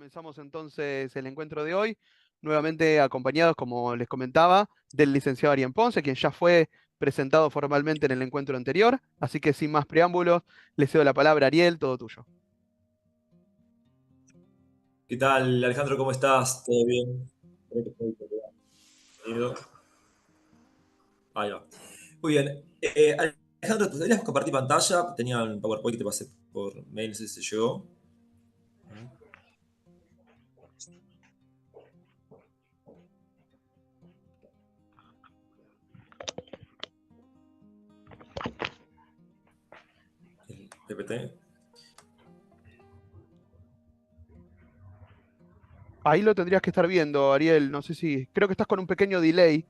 Comenzamos entonces el encuentro de hoy, nuevamente acompañados, como les comentaba, del licenciado Ariel Ponce, quien ya fue presentado formalmente en el encuentro anterior. Así que sin más preámbulos, le cedo la palabra a Ariel, todo tuyo. ¿Qué tal, Alejandro? ¿Cómo estás? ¿Todo bien? Creo que estoy bienvenido. Ahí va. Muy bien. Alejandro, ¿te podrías compartir pantalla? Tenía un PowerPoint que te pasé por mail, no sé si se llegó. El PPT. Ahí lo tendrías que estar viendo, Ariel. No sé si, creo que estás con un pequeño delay.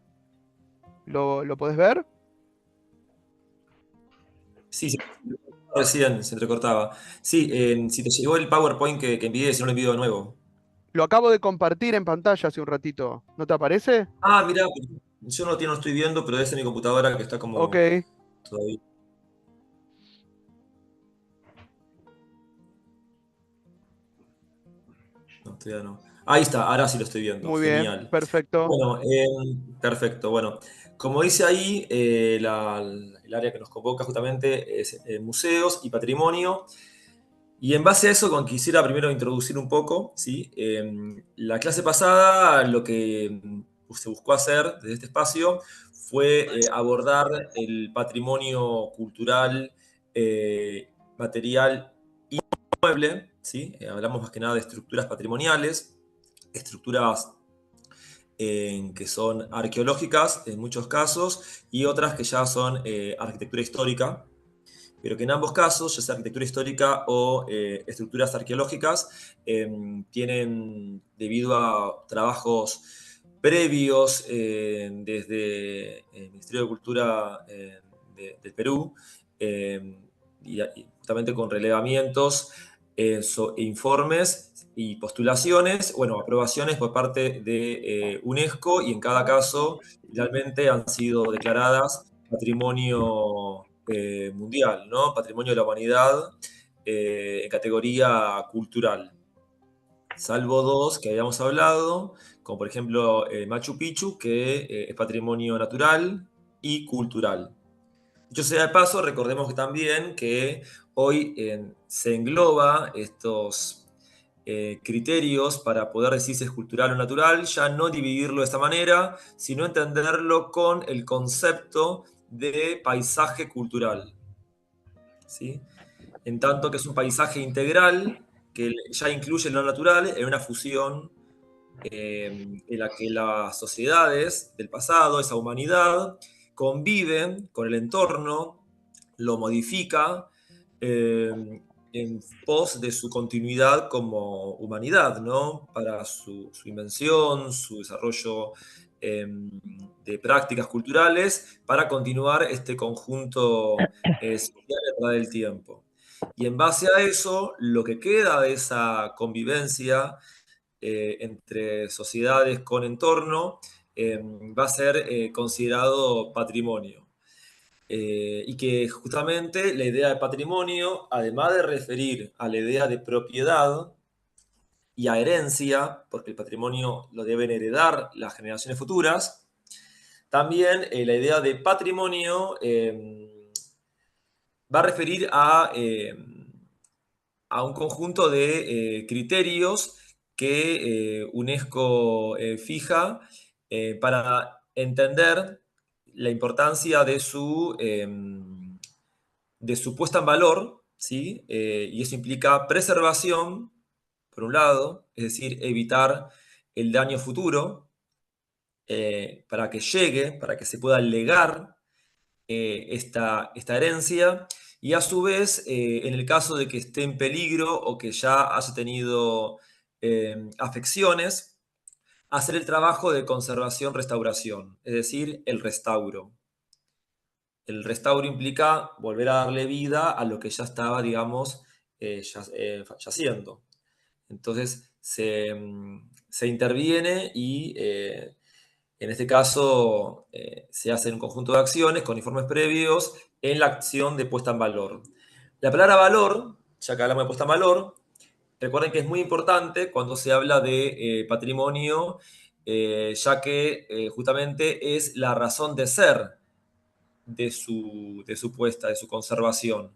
¿Lo podés ver? Sí, sí, recién se entrecortaba. Sí, si te llegó el PowerPoint que envié, si no lo envío de nuevo. Lo acabo de compartir en pantalla hace un ratito. ¿No te aparece? Ah, mira, yo no lo estoy viendo, pero es en mi computadora que está como Ok, todavía. No, todavía no. Ahí está, ahora sí lo estoy viendo. muy bien, Genial. perfecto. Bueno, perfecto. Bueno, como dice ahí, el área que nos convoca justamente es museos y patrimonio. Y en base a eso, quisiera primero introducir un poco, ¿sí? La clase pasada lo que se buscó hacer desde este espacio fue abordar el patrimonio cultural, material y mueble, ¿sí? Hablamos más que nada de estructuras patrimoniales, estructuras que son arqueológicas en muchos casos y otras que ya son arquitectura histórica, pero que en ambos casos, ya sea arquitectura histórica o estructuras arqueológicas, tienen, debido a trabajos previos desde el Ministerio de Cultura del Perú, eh, y justamente con relevamientos, informes y postulaciones, bueno, aprobaciones por parte de UNESCO, y en cada caso finalmente han sido declaradas patrimonio mundial, ¿no? Patrimonio de la humanidad en categoría cultural. Salvo dos que habíamos hablado, como por ejemplo Machu Picchu, que es patrimonio natural y cultural. Dicho sea de paso, recordemos que también que hoy se engloba estos criterios para poder decir si es cultural o natural, ya no dividirlo de esta manera, sino entenderlo con el concepto de paisaje cultural, ¿sí? En tanto que es un paisaje integral que ya incluye lo natural en una fusión en la que las sociedades del pasado, esa humanidad, conviven con el entorno, lo modifica en pos de su continuidad como humanidad, ¿no? Para su invención, su desarrollo de prácticas culturales, para continuar este conjunto social a través del tiempo. Y en base a eso, lo que queda de esa convivencia entre sociedades con entorno va a ser considerado patrimonio. Y que justamente la idea de patrimonio, además de referir a la idea de propiedad y a herencia, porque el patrimonio lo deben heredar las generaciones futuras, también la idea de patrimonio va a referir a un conjunto de criterios que UNESCO fija para entender la importancia de su puesta en valor, ¿sí? Y eso implica preservación, por un lado, es decir, evitar el daño futuro para que llegue, para que se pueda legar esta herencia, y a su vez, en el caso de que esté en peligro o que ya haya tenido afecciones, hacer el trabajo de conservación-restauración, es decir, el restauro. El restauro implica volver a darle vida a lo que ya estaba, digamos, yaciendo. Entonces se interviene y en este caso se hacen un conjunto de acciones con informes previos en la acción de puesta en valor. La palabra valor, ya que hablamos de puesta en valor, recuerden que es muy importante cuando se habla de patrimonio, ya que justamente es la razón de ser de su puesta, de su conservación.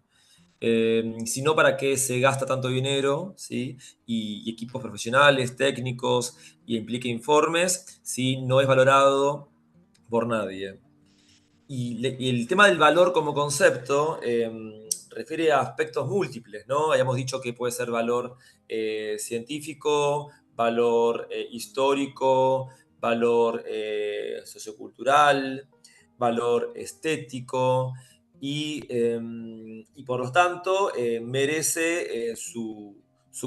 Si no, ¿para qué se gasta tanto dinero, ¿sí? Y equipos profesionales, técnicos, y implica informes, si no es valorado por nadie? Y el tema del valor como concepto refiere a aspectos múltiples, ¿no? Habíamos dicho que puede ser valor científico, valor histórico, valor sociocultural, valor estético, y por lo tanto merece su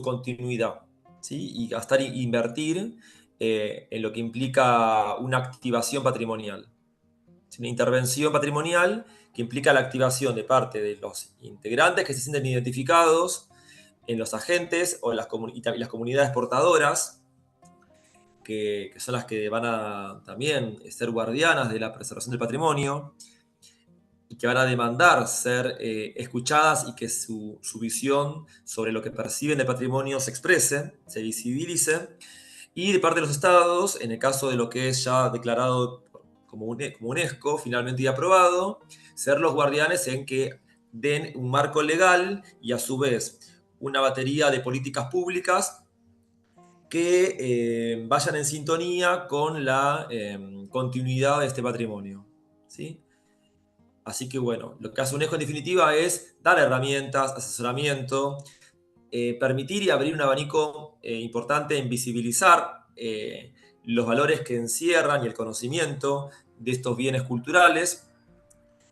continuidad, ¿sí? Y gastar, invertir en lo que implica una activación patrimonial. Es una intervención patrimonial que implica la activación de parte de los integrantes que se sienten identificados en los agentes o las comunidades portadoras, que son las que van a también ser guardianas de la preservación del patrimonio y que van a demandar ser escuchadas y que su visión sobre lo que perciben del patrimonio se exprese, se visibilice. Y de parte de los estados, en el caso de lo que es ya declarado como UNESCO, finalmente y aprobado, ser los guardianes en que den un marco legal y a su vez una batería de políticas públicas que vayan en sintonía con la continuidad de este patrimonio, ¿sí? Así que bueno, lo que hace UNESCO en definitiva es dar herramientas, asesoramiento, permitir y abrir un abanico importante en visibilizar los valores que encierran y el conocimiento de estos bienes culturales,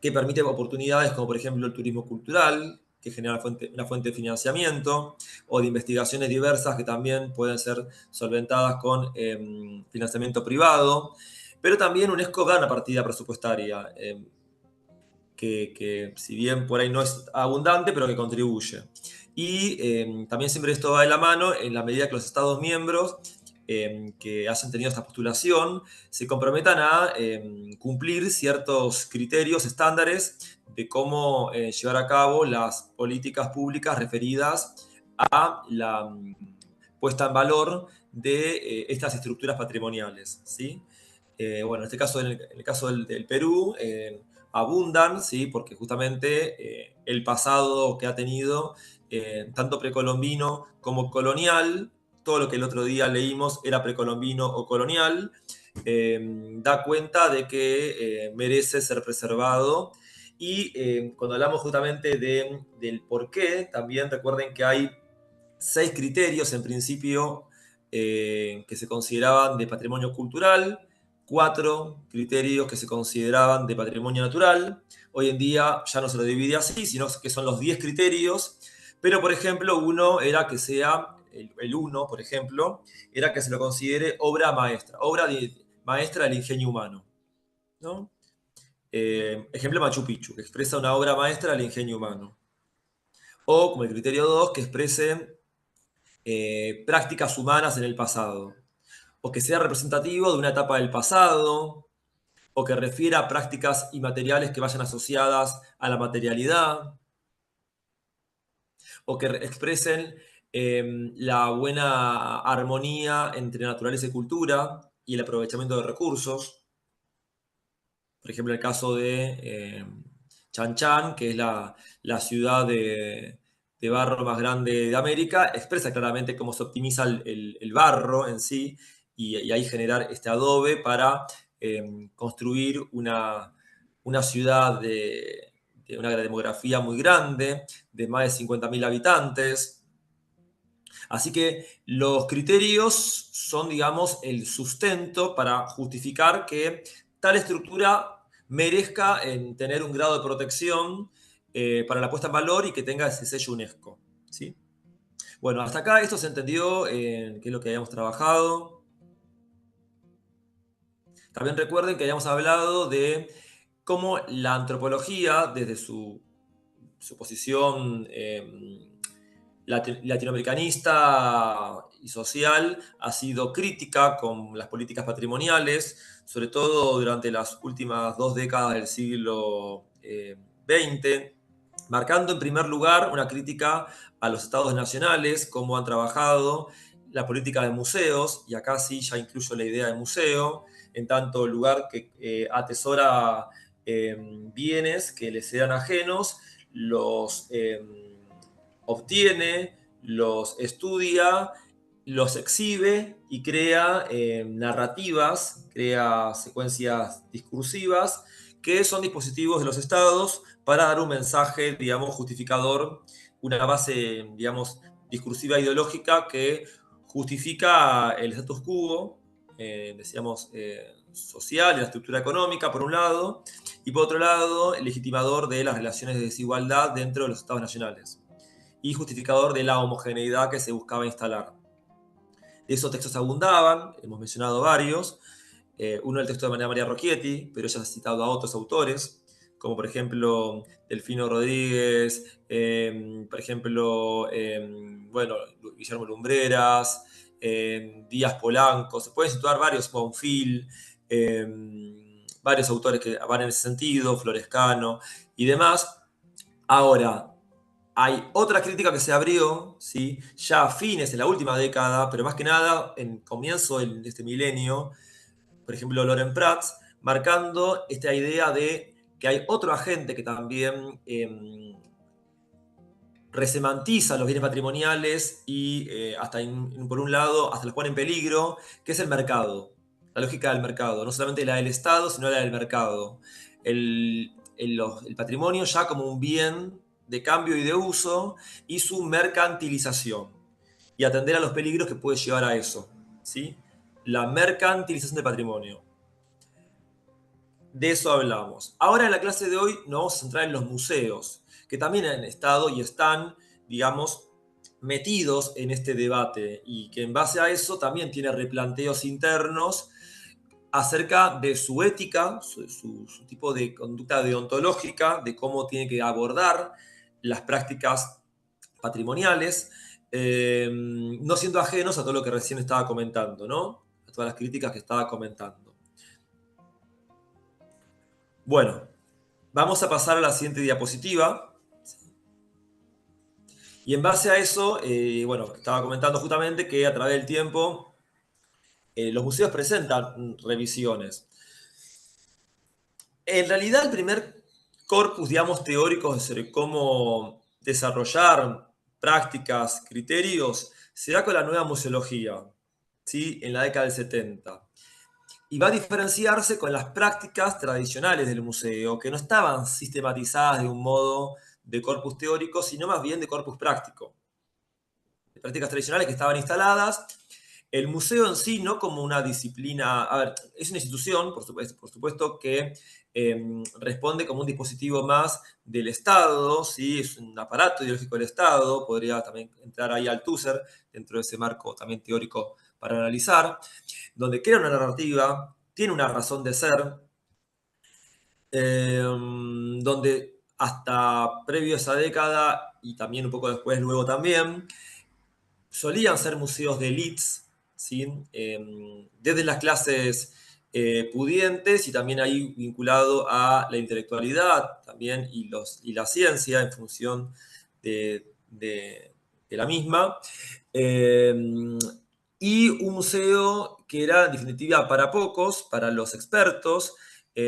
que permite oportunidades como por ejemplo el turismo cultural, que genera una fuente de financiamiento, o de investigaciones diversas que también pueden ser solventadas con financiamiento privado, pero también UNESCO gana partida presupuestaria, que si bien por ahí no es abundante, pero que contribuye. Y también siempre esto va de la mano en la medida que los Estados miembros que hayan tenido esta postulación se comprometan a cumplir ciertos criterios, estándares de cómo llevar a cabo las políticas públicas referidas a la puesta en valor de estas estructuras patrimoniales, ¿sí? Bueno, en este caso, en el caso del Perú, abundan, ¿sí? Porque justamente el pasado que ha tenido, tanto precolombino como colonial, todo lo que el otro día leímos era precolombino o colonial, da cuenta de que merece ser preservado. Y cuando hablamos justamente del por qué, también recuerden que hay 6 criterios en principio que se consideraban de patrimonio cultural, 4 criterios que se consideraban de patrimonio natural. Hoy en día ya no se lo divide así, sino que son los 10 criterios, pero por ejemplo uno era que sea, el uno por ejemplo, era que se lo considere obra maestra, maestra del ingenio humano, ¿no? Ejemplo Machu Picchu, que expresa una obra maestra del ingenio humano. O como el criterio 2, que exprese prácticas humanas en el pasado, o que sea representativo de una etapa del pasado, o que refiera a prácticas inmateriales que vayan asociadas a la materialidad, o que expresen la buena armonía entre naturaleza y cultura y el aprovechamiento de recursos. Por ejemplo, el caso de Chan Chan, que es la ciudad de barro más grande de América, expresa claramente cómo se optimiza el barro en sí y ahí generar este adobe para construir una ciudad de una demografía muy grande, de más de 50.000 habitantes. Así que los criterios son, digamos, el sustento para justificar que tal estructura merezca en tener un grado de protección para la puesta en valor y que tenga ese sello UNESCO, ¿sí? Bueno, hasta acá esto se entendió, qué es lo que habíamos trabajado. También recuerden que habíamos hablado de cómo la antropología, desde su posición latinoamericanista y social, ha sido crítica con las políticas patrimoniales, sobre todo durante las últimas 2 décadas del siglo XX, marcando en primer lugar una crítica a los estados nacionales, cómo han trabajado la política de museos, y acá sí ya incluyo la idea de museo, en tanto lugar que atesora bienes que le sean ajenos, los obtiene, los estudia, los exhibe y crea narrativas, crea secuencias discursivas que son dispositivos de los estados para dar un mensaje, digamos, justificador, una base, digamos, discursiva ideológica que justifica el status quo, decíamos, social y la estructura económica, por un lado, y por otro lado, el legitimador de las relaciones de desigualdad dentro de los estados nacionales y justificador de la homogeneidad que se buscaba instalar. De esos textos abundaban, hemos mencionado varios. Uno el texto de María Rocchietti, pero ella ha citado a otros autores, como por ejemplo Delfino Rodríguez, por ejemplo, bueno, Guillermo Lumbreras, Díaz Polanco, se pueden situar varios, Bonfil, varios autores que van en ese sentido, Florescano y demás. Ahora, hay otra crítica que se abrió, ¿sí? Ya a fines de la última década, pero más que nada en comienzo de este milenio, por ejemplo, Loren Prats, marcando esta idea de que hay otro agente que también resemantiza los bienes patrimoniales y por un lado, hasta los pone en peligro, que es el mercado, la lógica del mercado, no solamente la del Estado, sino la del mercado. El patrimonio ya como un bien de cambio y de uso y su mercantilización y atender a los peligros que puede llevar a eso, ¿sí? La mercantilización del patrimonio. De eso hablamos. Ahora en la clase de hoy nos vamos a centrar en los museos, que también han estado y están, digamos, metidos en este debate y que en base a eso también tiene replanteos internos acerca de su ética, su tipo de conducta deontológica, de cómo tiene que abordar las prácticas patrimoniales, no siendo ajenos a todo lo que recién estaba comentando, ¿no? A todas las críticas que estaba comentando. Bueno, vamos a pasar a la siguiente diapositiva. Y en base a eso, bueno, estaba comentando justamente que a través del tiempo los museos presentan revisiones. En realidad, el primer corpus, digamos, teórico sobre cómo desarrollar prácticas, criterios, se da con la nueva museología, ¿sí? En la década del 70. Y va a diferenciarse con las prácticas tradicionales del museo, que no estaban sistematizadas de un modo de corpus teórico, sino más bien de corpus práctico. De prácticas tradicionales que estaban instaladas. El museo en sí, no como una disciplina, a ver, es una institución, por supuesto que responde como un dispositivo más del Estado, ¿sí? Es un aparato ideológico del Estado, podría también entrar ahí Althusser dentro de ese marco también teórico para analizar, donde crea una narrativa, tiene una razón de ser, donde hasta previo a esa década y también un poco después, luego también, solían ser museos de elites, ¿sí? Desde las clases pudientes y también ahí vinculado a la intelectualidad también y la ciencia en función de la misma. Y un museo que era en definitiva para pocos, para los expertos,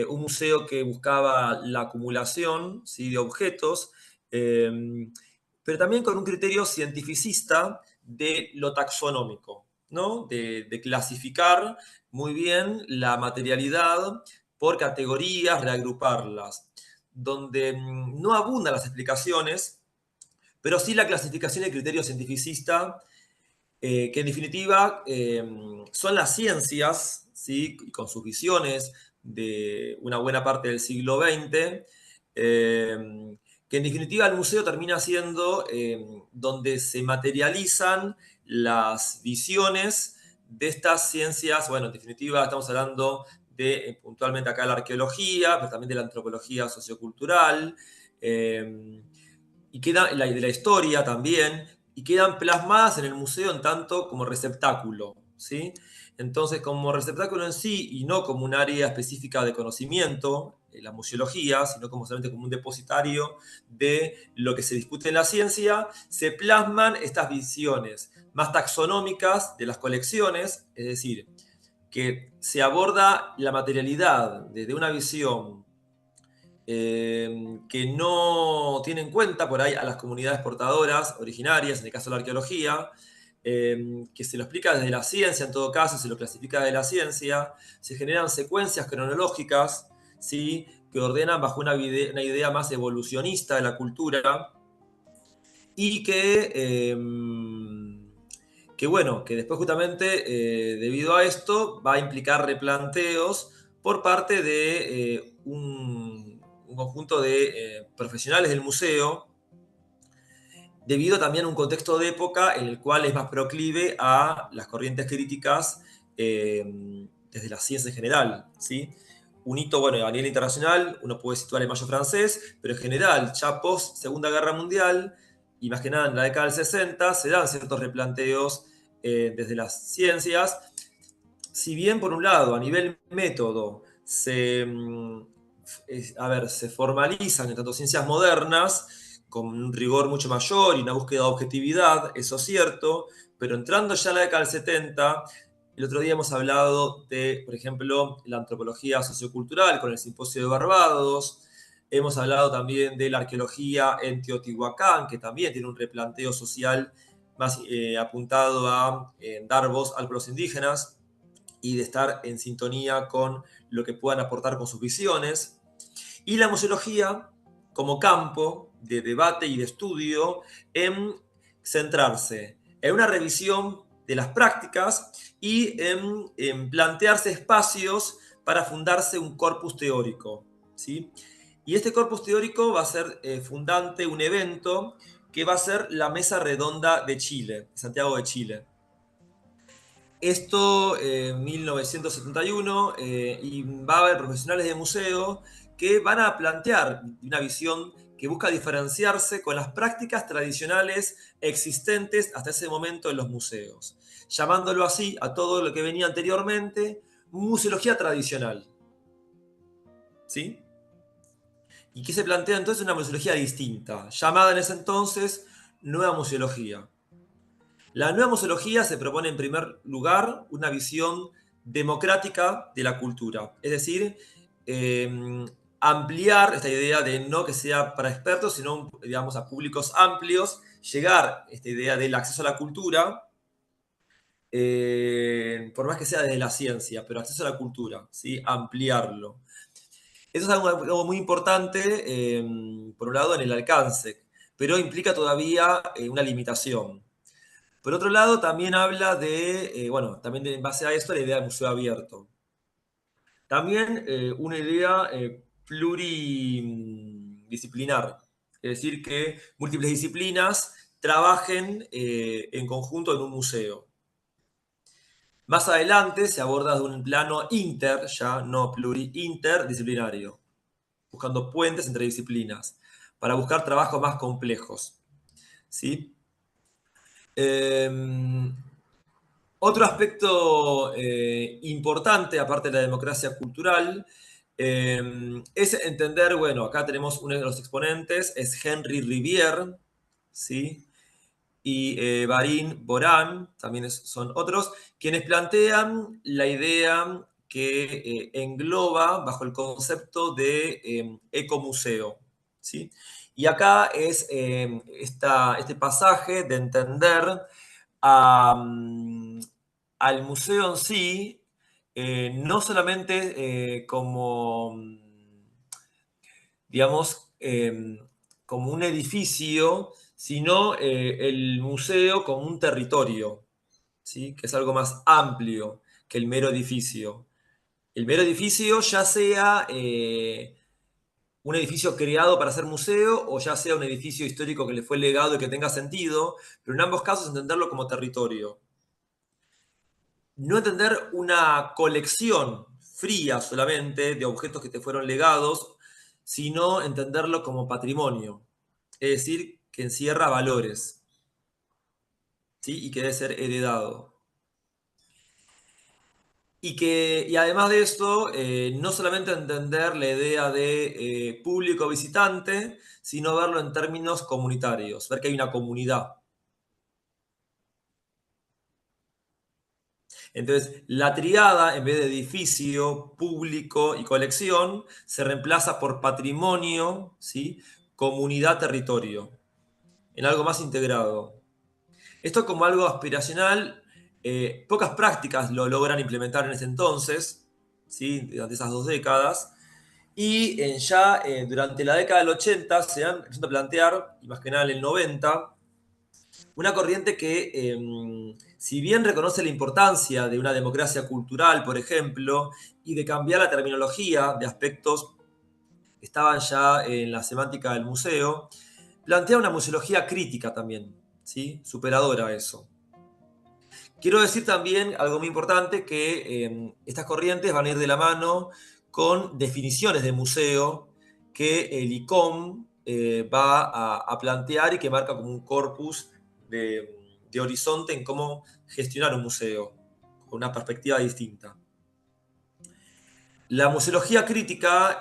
un museo que buscaba la acumulación, ¿sí? De objetos, pero también con un criterio cientificista de lo taxonómico, ¿no? De clasificar muy bien la materialidad por categorías, reagruparlas, donde no abundan las explicaciones, pero sí la clasificación y el criterio cientificista, que en definitiva son las ciencias, ¿sí? Con sus visiones de una buena parte del siglo XX, que en definitiva el museo termina siendo donde se materializan las visiones de estas ciencias. Bueno, en definitiva estamos hablando de puntualmente acá la arqueología, pero también de la antropología sociocultural, y queda de la historia también, y quedan plasmadas en el museo en tanto como receptáculo, ¿sí? Entonces, como receptáculo en sí y no como un área específica de conocimiento, la museología, sino como solamente como un depositario de lo que se discute en la ciencia, se plasman estas visiones más taxonómicas de las colecciones, es decir, que se aborda la materialidad desde una visión que no tiene en cuenta por ahí a las comunidades portadoras originarias, en el caso de la arqueología, que se lo explica desde la ciencia, en todo caso, se lo clasifica desde la ciencia, se generan secuencias cronológicas, ¿sí? Que ordenan bajo una idea más evolucionista de la cultura y que bueno, que después justamente debido a esto va a implicar replanteos por parte de un conjunto de profesionales del museo, debido también a un contexto de época en el cual es más proclive a las corrientes críticas desde la ciencia en general, ¿sí? Un hito, bueno, a nivel internacional, uno puede situar el Mayo francés, pero en general, ya post Segunda Guerra Mundial, y más que nada en la década del 60, se dan ciertos replanteos desde las ciencias. Si bien, por un lado, a nivel método, se formalizan en tanto ciencias modernas, con un rigor mucho mayor y una búsqueda de objetividad, eso es cierto, pero entrando ya en la década del 70, el otro día hemos hablado de, por ejemplo, la antropología sociocultural con el Simposio de Barbados, hemos hablado también de la arqueología en Teotihuacán, que también tiene un replanteo social más apuntado a dar voz a los indígenas y de estar en sintonía con lo que puedan aportar con sus visiones. Y la museología como campo de debate y de estudio en centrarse en una revisión de las prácticas y en plantearse espacios para fundarse un corpus teórico, ¿sí? Y este corpus teórico va a ser fundante un evento que va a ser la Mesa Redonda de Chile, Santiago de Chile. Esto en 1971 y va a haber profesionales de museo que van a plantear una visión que busca diferenciarse con las prácticas tradicionales existentes hasta ese momento en los museos, llamándolo así a todo lo que venía anteriormente museología tradicional. ¿Sí? ¿Y qué se plantea entonces? Una museología distinta, llamada en ese entonces nueva museología. La nueva museología se propone en primer lugar una visión democrática de la cultura, es decir, ampliar esta idea de no que sea para expertos, sino digamos a públicos amplios, llegar a esta idea del acceso a la cultura, por más que sea desde la ciencia, pero acceso a la cultura, ¿sí? Ampliarlo. Eso es algo muy importante, por un lado, en el alcance, pero implica todavía una limitación. Por otro lado, también habla de, bueno, también en base a esto, la idea del museo abierto. También una idea pluridisciplinar, es decir, que múltiples disciplinas trabajen en conjunto en un museo. Más adelante se aborda de un plano inter, ya no interdisciplinario, buscando puentes entre disciplinas, para buscar trabajos más complejos. ¿Sí? Otro aspecto importante, aparte de la democracia cultural, es entender, bueno, acá tenemos uno de los exponentes, es Henry Rivière, ¿sí? Y Barin Boran, también son otros, quienes plantean la idea que engloba bajo el concepto de ecomuseo, ¿sí? Y acá es este pasaje de entender a, al museo en sí, no solamente como, digamos, como un edificio, sino el museo como un territorio, ¿sí? Que es algo más amplio que el mero edificio. El mero edificio ya sea un edificio creado para ser museo o ya sea un edificio histórico que le fue legado y que tenga sentido, pero en ambos casos entenderlo como territorio. No entender una colección fría solamente de objetos que te fueron legados, sino entenderlo como patrimonio, es decir, que encierra valores, ¿sí? Y que debe ser heredado. Y además de esto, no solamente entender la idea de público visitante, sino verlo en términos comunitarios, ver que hay una comunidad. Entonces, la triada, en vez de edificio, público y colección, se reemplaza por patrimonio, ¿sí? Comunidad, territorio, en algo más integrado. Esto como algo aspiracional, pocas prácticas lo logran implementar en ese entonces, ¿sí? Durante esas 2 décadas. Y durante la década del 80 se han empezado a plantear, y más que nada en el 90, una corriente que, si bien reconoce la importancia de una democracia cultural, por ejemplo, y de cambiar la terminología de aspectos que estaban ya en la semántica del museo, plantea una museología crítica también, ¿sí? Superadora a eso. Quiero decir también algo muy importante, que estas corrientes van a ir de la mano con definiciones de museo que el ICOM va a plantear y que marca como un corpus de horizonte en cómo gestionar un museo, con una perspectiva distinta. La museología crítica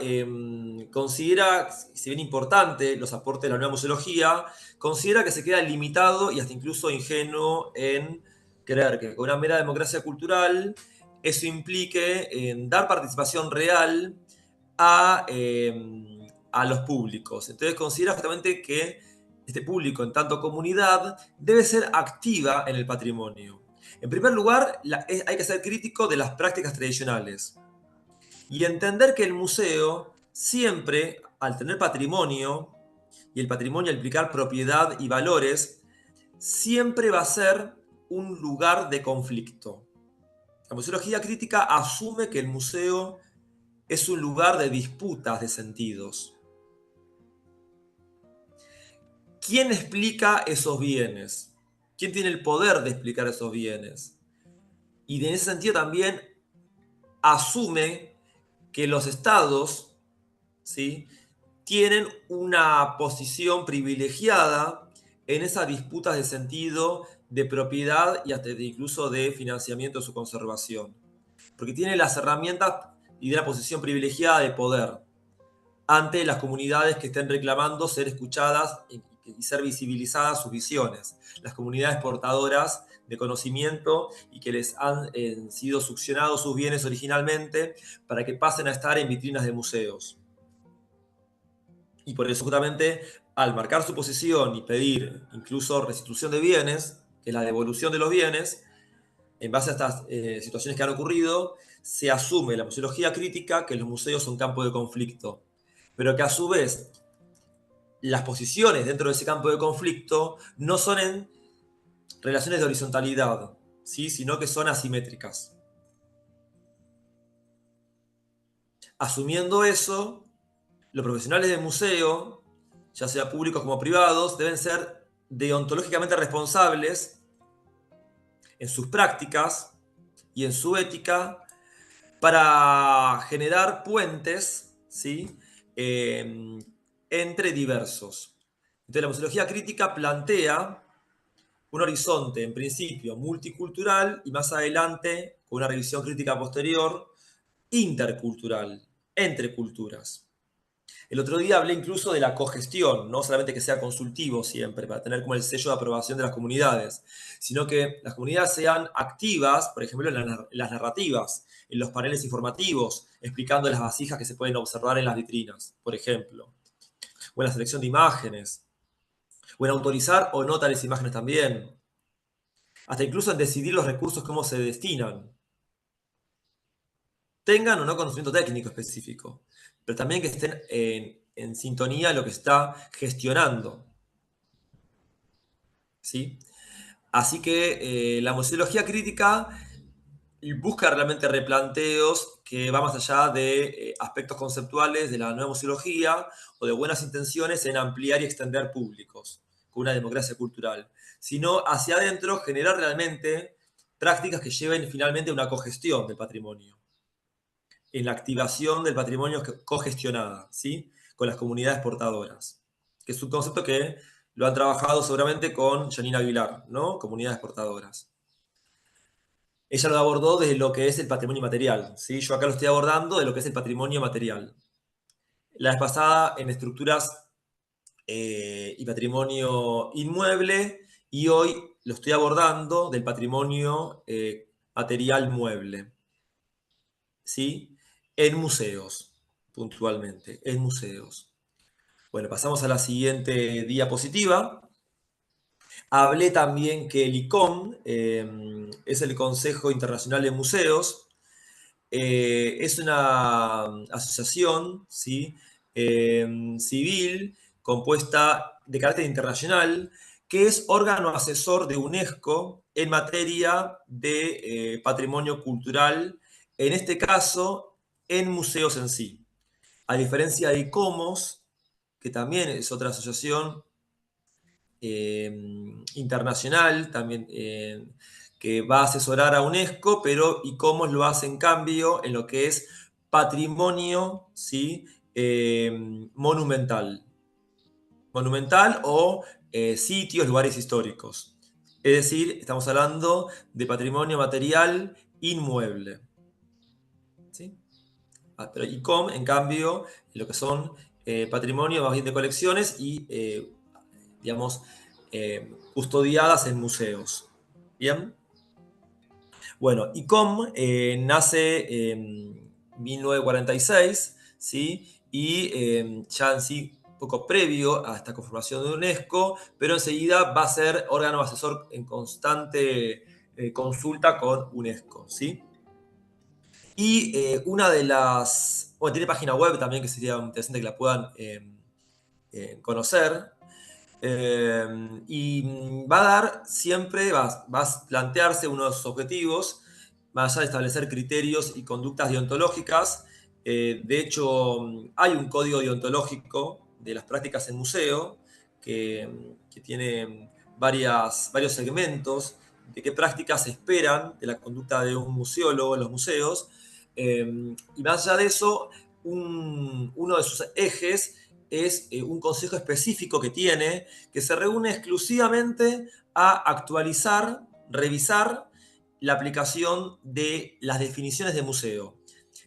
considera, si bien importante los aportes de la nueva museología, considera que se queda limitado y hasta incluso ingenuo en creer que con una mera democracia cultural eso implique dar participación real a los públicos. Entonces considera justamente que este público, en tanto comunidad, debe ser activa en el patrimonio. En primer lugar, hay que ser crítico de las prácticas tradicionales y entender que el museo siempre, al tener patrimonio, y el patrimonio al implicar propiedad y valores, siempre va a ser un lugar de conflicto. La museología crítica asume que el museo es un lugar de disputas de sentidos. ¿Quién explica esos bienes? ¿Quién tiene el poder de explicar esos bienes? Y en ese sentido también asume que los estados, ¿sí?, tienen una posición privilegiada en esas disputas de sentido, de propiedad y hasta incluso de financiamiento de su conservación. Porque tiene las herramientas y de la posición privilegiada de poder ante las comunidades que estén reclamando ser escuchadas y ser visibilizadas sus visiones. Las comunidades portadoras de conocimiento y que les han sido succionados sus bienes originalmente para que pasen a estar en vitrinas de museos. Y por eso justamente al marcar su posición y pedir incluso restitución de bienes, que es la devolución de los bienes, en base a estas situaciones que han ocurrido, se asume la museología crítica que los museos son campo de conflicto, pero que a su vez las posiciones dentro de ese campo de conflicto no son en relaciones de horizontalidad, ¿sí?, sino que son asimétricas. Asumiendo eso, los profesionales del museo, ya sea públicos como privados, deben ser deontológicamente responsables en sus prácticas y en su ética para generar puentes, ¿sí?, entre diversos. Entonces, la museología crítica plantea un horizonte, en principio, multicultural y más adelante, con una revisión crítica posterior, intercultural, entre culturas. El otro día hablé incluso de la cogestión, no solamente que sea consultivo siempre, para tener como el sello de aprobación de las comunidades, sino que las comunidades sean activas, por ejemplo, en las narrativas, en los paneles informativos, explicando las vasijas que se pueden observar en las vitrinas, por ejemplo, o en la selección de imágenes, o en autorizar o no tales imágenes también, hasta incluso en decidir los recursos, cómo se destinan, tengan o no conocimiento técnico específico, pero también que estén en sintonía a lo que está gestionando, ¿sí? Así que la museología crítica busca realmente replanteos que van más allá de aspectos conceptuales de la nueva museología o de buenas intenciones en ampliar y extender públicos con una democracia cultural, sino hacia adentro generar realmente prácticas que lleven finalmente a una cogestión del patrimonio, en la activación del patrimonio cogestionada, ¿sí?, con las comunidades portadoras, que es un concepto que lo han trabajado seguramente con Janine Aguilar, ¿no? Comunidades portadoras. ella lo abordó desde lo que es el patrimonio material, ¿sí? Yo acá lo estoy abordando de lo que es el patrimonio material. La vez pasada en estructuras y patrimonio inmueble, y hoy lo estoy abordando del patrimonio material mueble, ¿sí? En museos, puntualmente, en museos. Bueno, pasamos a la siguiente diapositiva. Hablé también que el ICOM es el Consejo Internacional de Museos. Es una asociación, ¿sí? Civil compuesta de carácter internacional que es órgano asesor de UNESCO en materia de patrimonio cultural, en este caso en museos en sí. A diferencia de ICOMOS, que también es otra asociación internacional, también que va a asesorar a UNESCO, pero ICOMOS lo hace en cambio en lo que es patrimonio, ¿sí? Monumental. Monumental o sitios, lugares históricos. Es decir, estamos hablando de patrimonio material inmueble. ¿Sí? Pero ICOM, en cambio, lo que son patrimonio más bien de colecciones y, digamos, custodiadas en museos. ¿Bien? Bueno, ICOM nace en 1946, ¿sí? Y ya en sí, poco previo a esta conformación de UNESCO, pero enseguida va a ser órgano asesor en constante consulta con UNESCO, ¿sí? Y una de las... Bueno, tiene página web también que sería interesante que la puedan conocer. Y va a dar siempre, va a plantearse unos objetivos, más allá de establecer criterios y conductas deontológicas. De hecho, hay un código deontológico de las prácticas en museo que tiene varios segmentos de qué prácticas se esperan de la conducta de un museólogo en los museos. Y más allá de eso, uno de sus ejes es un consejo específico que tiene, que se reúne exclusivamente a actualizar, revisar la aplicación de las definiciones de museo.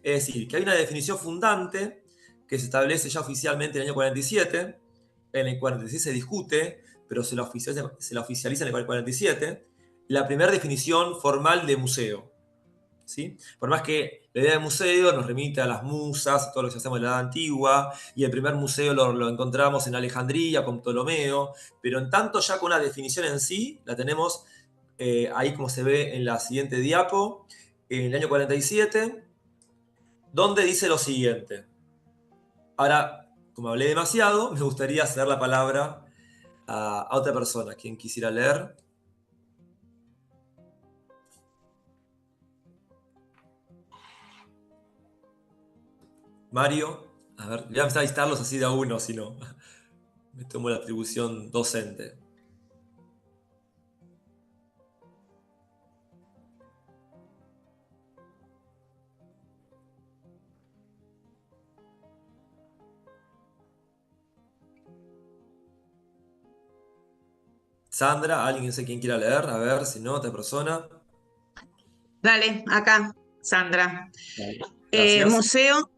Es decir, que hay una definición fundante que se establece ya oficialmente en el año 47, en el 46 se discute, pero se la oficializa en el 47, la primera definición formal de museo. ¿Sí? Por más que la idea de museo nos remite a las musas, todo lo que hacemos en la Edad Antigua, y el primer museo lo encontramos en Alejandría con Ptolomeo, pero en tanto ya con una definición en sí, la tenemos ahí como se ve en la siguiente diapo, en el año 47, donde dice lo siguiente. Ahora, como hablé demasiado, me gustaría ceder la palabra a otra persona, quien quisiera leer. Mario, a ver, voy a empezar a listarlos así de a uno, si no. Me tomo la atribución docente. Sandra, alguien sé quién quiera leer, a ver, si no, otra persona. Dale, acá, Sandra. Gracias. Museo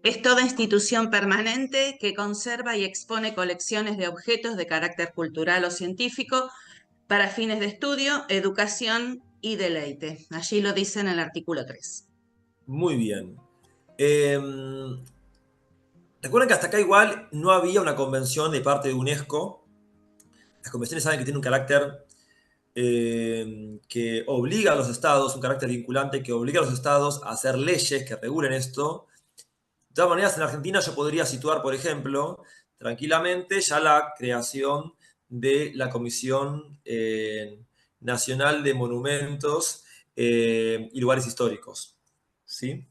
es toda institución permanente que conserva y expone colecciones de objetos de carácter cultural o científico para fines de estudio, educación y deleite. Allí lo dice en el artículo 3. Muy bien. Recuerden que hasta acá igual no había una convención de parte de UNESCO. Las convenciones saben que tienen un carácter que obliga a los estados, un carácter vinculante que obliga a los estados a hacer leyes que regulen esto. De todas maneras, en Argentina yo podría situar, por ejemplo, tranquilamente ya la creación de la Comisión Nacional de Monumentos y Lugares Históricos, ¿sí?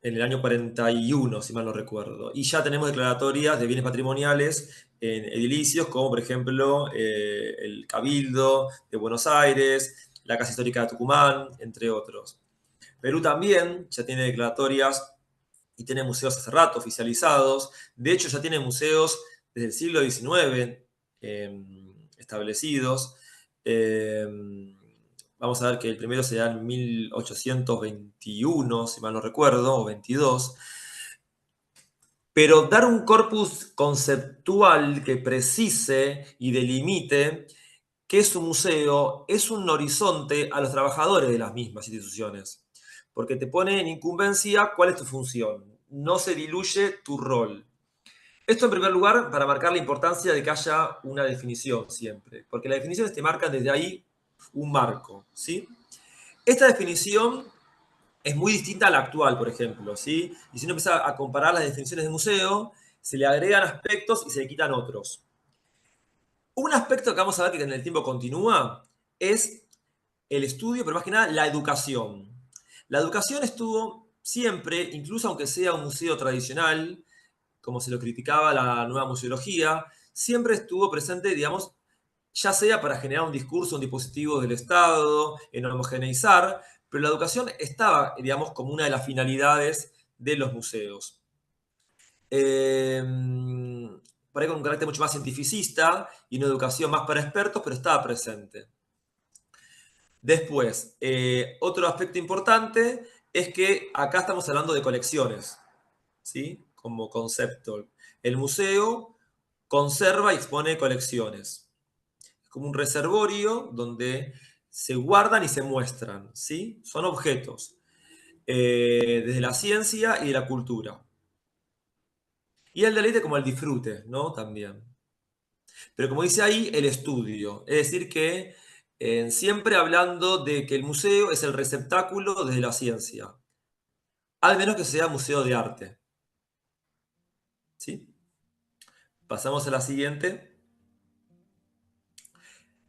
En el año 41, si mal no recuerdo. Y ya tenemos declaratorias de bienes patrimoniales en edilicios, como por ejemplo el Cabildo de Buenos Aires, la Casa Histórica de Tucumán, entre otros. Perú también ya tiene declaratorias y tiene museos hace rato oficializados. De hecho, ya tiene museos desde el siglo XIX establecidos. Vamos a ver que el primero se da en 1821, si mal no recuerdo, o 22. Pero dar un corpus conceptual que precise y delimite qué es un museo es un horizonte a los trabajadores de las mismas instituciones, porque te pone en incumbencia cuál es tu función, no se diluye tu rol. Esto en primer lugar para marcar la importancia de que haya una definición siempre, porque las definiciones te marcan desde ahí un marco, ¿sí? Esta definición es muy distinta a la actual, por ejemplo, ¿sí? Y si uno empieza a comparar las definiciones de museo, se le agregan aspectos y se le quitan otros. Un aspecto que vamos a ver que en el tiempo continúa es el estudio, pero más que nada la educación. La educación estuvo siempre, incluso aunque sea un museo tradicional, como se lo criticaba la nueva museología, siempre estuvo presente, digamos, ya sea para generar un discurso, un dispositivo del Estado, en homogeneizar, pero la educación estaba, digamos, como una de las finalidades de los museos. Por ahí con un carácter mucho más cientificista y una educación más para expertos, pero estaba presente. Después, otro aspecto importante es que acá estamos hablando de colecciones, ¿sí? Como concepto. El museo conserva y expone colecciones. Es como un reservorio donde se guardan y se muestran, ¿sí? Son objetos, desde la ciencia y de la cultura. Y el deleite como el disfrute, ¿no? También. Pero como dice ahí, el estudio. Es decir, que siempre hablando de que el museo es el receptáculo de la ciencia. Al menos que sea museo de arte. ¿Sí? Pasamos a la siguiente.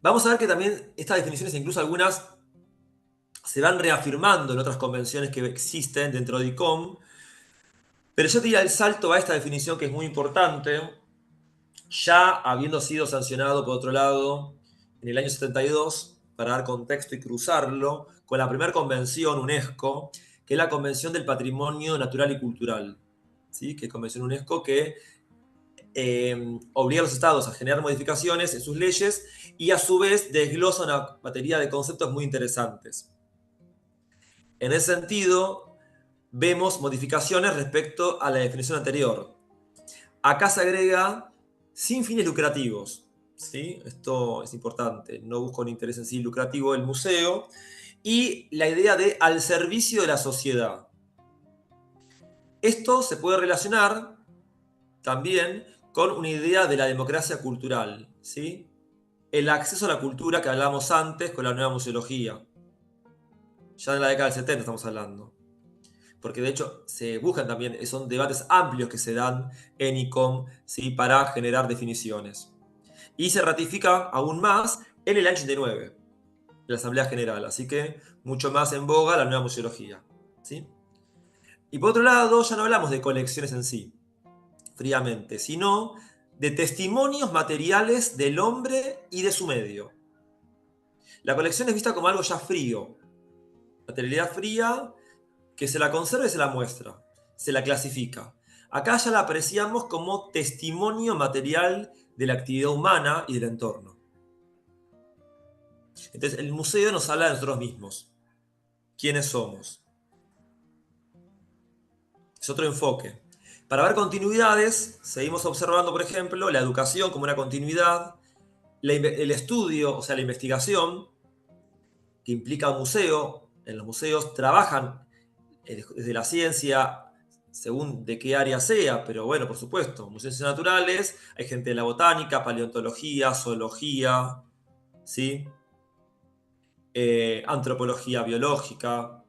Vamos a ver que también estas definiciones, incluso algunas, se van reafirmando en otras convenciones que existen dentro de ICOM. Pero yo diría el salto a esta definición que es muy importante, ya habiendo sido sancionado por otro lado en el año 72, para dar contexto y cruzarlo, con la primera convención UNESCO, que es la Convención del Patrimonio Natural y Cultural, ¿sí? Que es convención UNESCO que obliga a los estados a generar modificaciones en sus leyes y a su vez desglosa una batería de conceptos muy interesantes. En ese sentido, vemos modificaciones respecto a la definición anterior. Acá se agrega sin fines lucrativos, ¿sí? Esto es importante, no busca un interés en sí lucrativo del museo, y la idea de al servicio de la sociedad. Esto se puede relacionar también con una idea de la democracia cultural, ¿sí? El acceso a la cultura que hablamos antes con la nueva museología. Ya en la década del 70 estamos hablando. Porque de hecho se buscan también, son debates amplios que se dan en ICOM, ¿sí? Para generar definiciones. Y se ratifica aún más en el año 89, en la Asamblea General. Así que mucho más en boga la nueva museología, ¿sí? Y por otro lado, ya no hablamos de colecciones en sí, fríamente, sino de testimonios materiales del hombre y de su medio. La colección es vista como algo ya frío, materialidad fría, que se la conserva y se la muestra, se la clasifica. Acá ya la apreciamos como testimonio material de la actividad humana y del entorno. Entonces, el museo nos habla de nosotros mismos. ¿Quiénes somos? Es otro enfoque. Para ver continuidades, seguimos observando, por ejemplo, la educación como una continuidad, el estudio, o sea, la investigación, que implica un museo. En los museos trabajan desde la ciencia, según de qué área sea, pero bueno, por supuesto, museos de ciencias naturales, hay gente de la botánica, paleontología, zoología, ¿sí? Antropología biológica,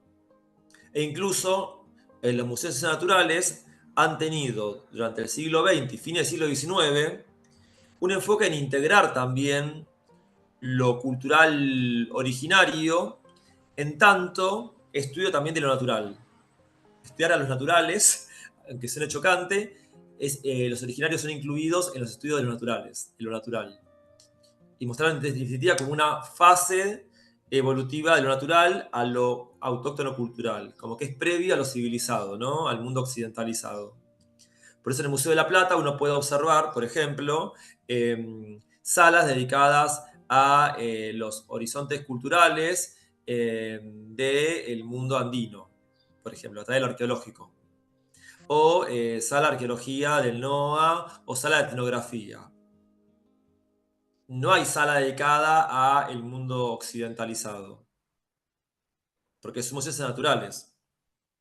e incluso en los museos de ciencias naturales han tenido durante el siglo XX y fines del siglo XIX un enfoque en integrar también lo cultural originario, en tanto estudio también de lo natural. Estudiar a los naturales, aunque suene chocante, los originarios son incluidos en los estudios de los naturales, de lo natural. Y mostrar en definitiva como una fase evolutiva de lo natural a lo autóctono cultural, como que es previo a lo civilizado, ¿no? Al mundo occidentalizado. Por eso en el Museo de la Plata uno puede observar, por ejemplo, salas dedicadas a los horizontes culturales del mundo andino, por ejemplo, a través del arqueológico. O sala de arqueología del NOA o sala de etnografía. No hay sala dedicada al mundo occidentalizado, porque somos ciencias naturales,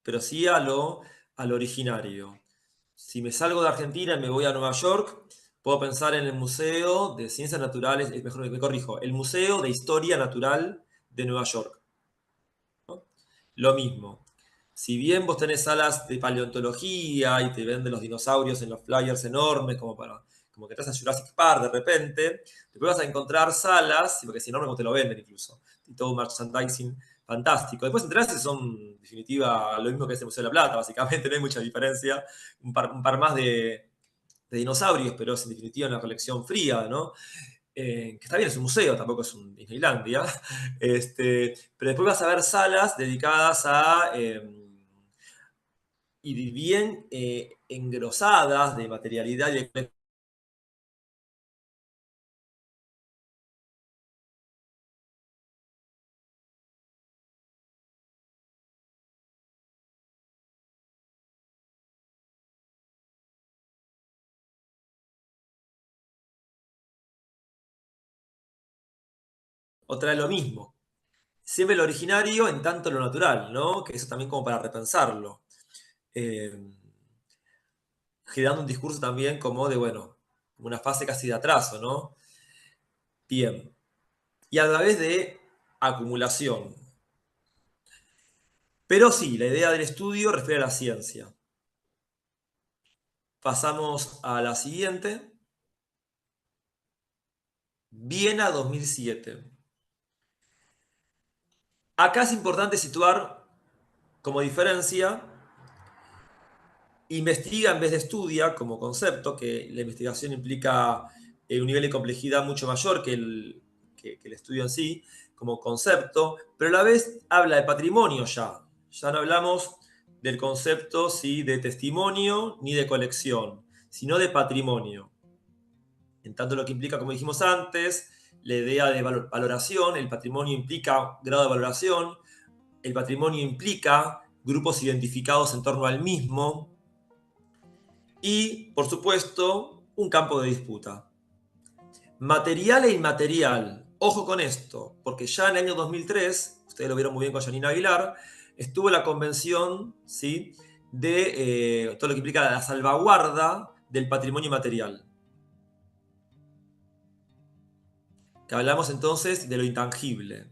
pero sí a lo originario. Si me salgo de Argentina y me voy a Nueva York, puedo pensar en el Museo de Ciencias Naturales, mejor me corrijo, el Museo de Historia Natural de Nueva York, ¿no? Lo mismo. Si bien vos tenés salas de paleontología y te venden los dinosaurios en los flyers enormes, como que estás en Jurassic Park de repente, después vas a encontrar salas, porque es enorme como te lo venden incluso, y todo un merchandising fantástico. Después entras y son, en definitiva, lo mismo que es el Museo de la Plata, básicamente, no hay mucha diferencia. Un par más de dinosaurios, pero es en definitiva una colección fría, ¿no? Que está bien, es un museo, tampoco es un Disneylandia. Pero después vas a ver salas dedicadas a... y bien engrosadas de materialidad y de... Otra vez lo mismo. Siempre lo originario en tanto lo natural, ¿no? Que eso también como para repensarlo. Generando un discurso también como de, bueno, una fase casi de atraso, ¿no? Bien. Y a través de acumulación. Pero sí, la idea del estudio refiere a la ciencia. Pasamos a la siguiente. Viena 2007. Acá es importante situar como diferencia, investiga en vez de estudia como concepto, que la investigación implica un nivel de complejidad mucho mayor que el estudio en sí, como concepto, pero a la vez habla de patrimonio ya. Ya no hablamos del concepto ¿sí? de testimonio ni de colección, sino de patrimonio. En tanto lo que implica, como dijimos antes, la idea de valoración, el patrimonio implica grado de valoración, el patrimonio implica grupos identificados en torno al mismo y, por supuesto, un campo de disputa. Material e inmaterial. Ojo con esto, porque ya en el año 2003, ustedes lo vieron muy bien con Janina Aguilar, estuvo la convención ¿sí? de todo lo que implica la salvaguarda del patrimonio material. Que hablamos entonces de lo intangible.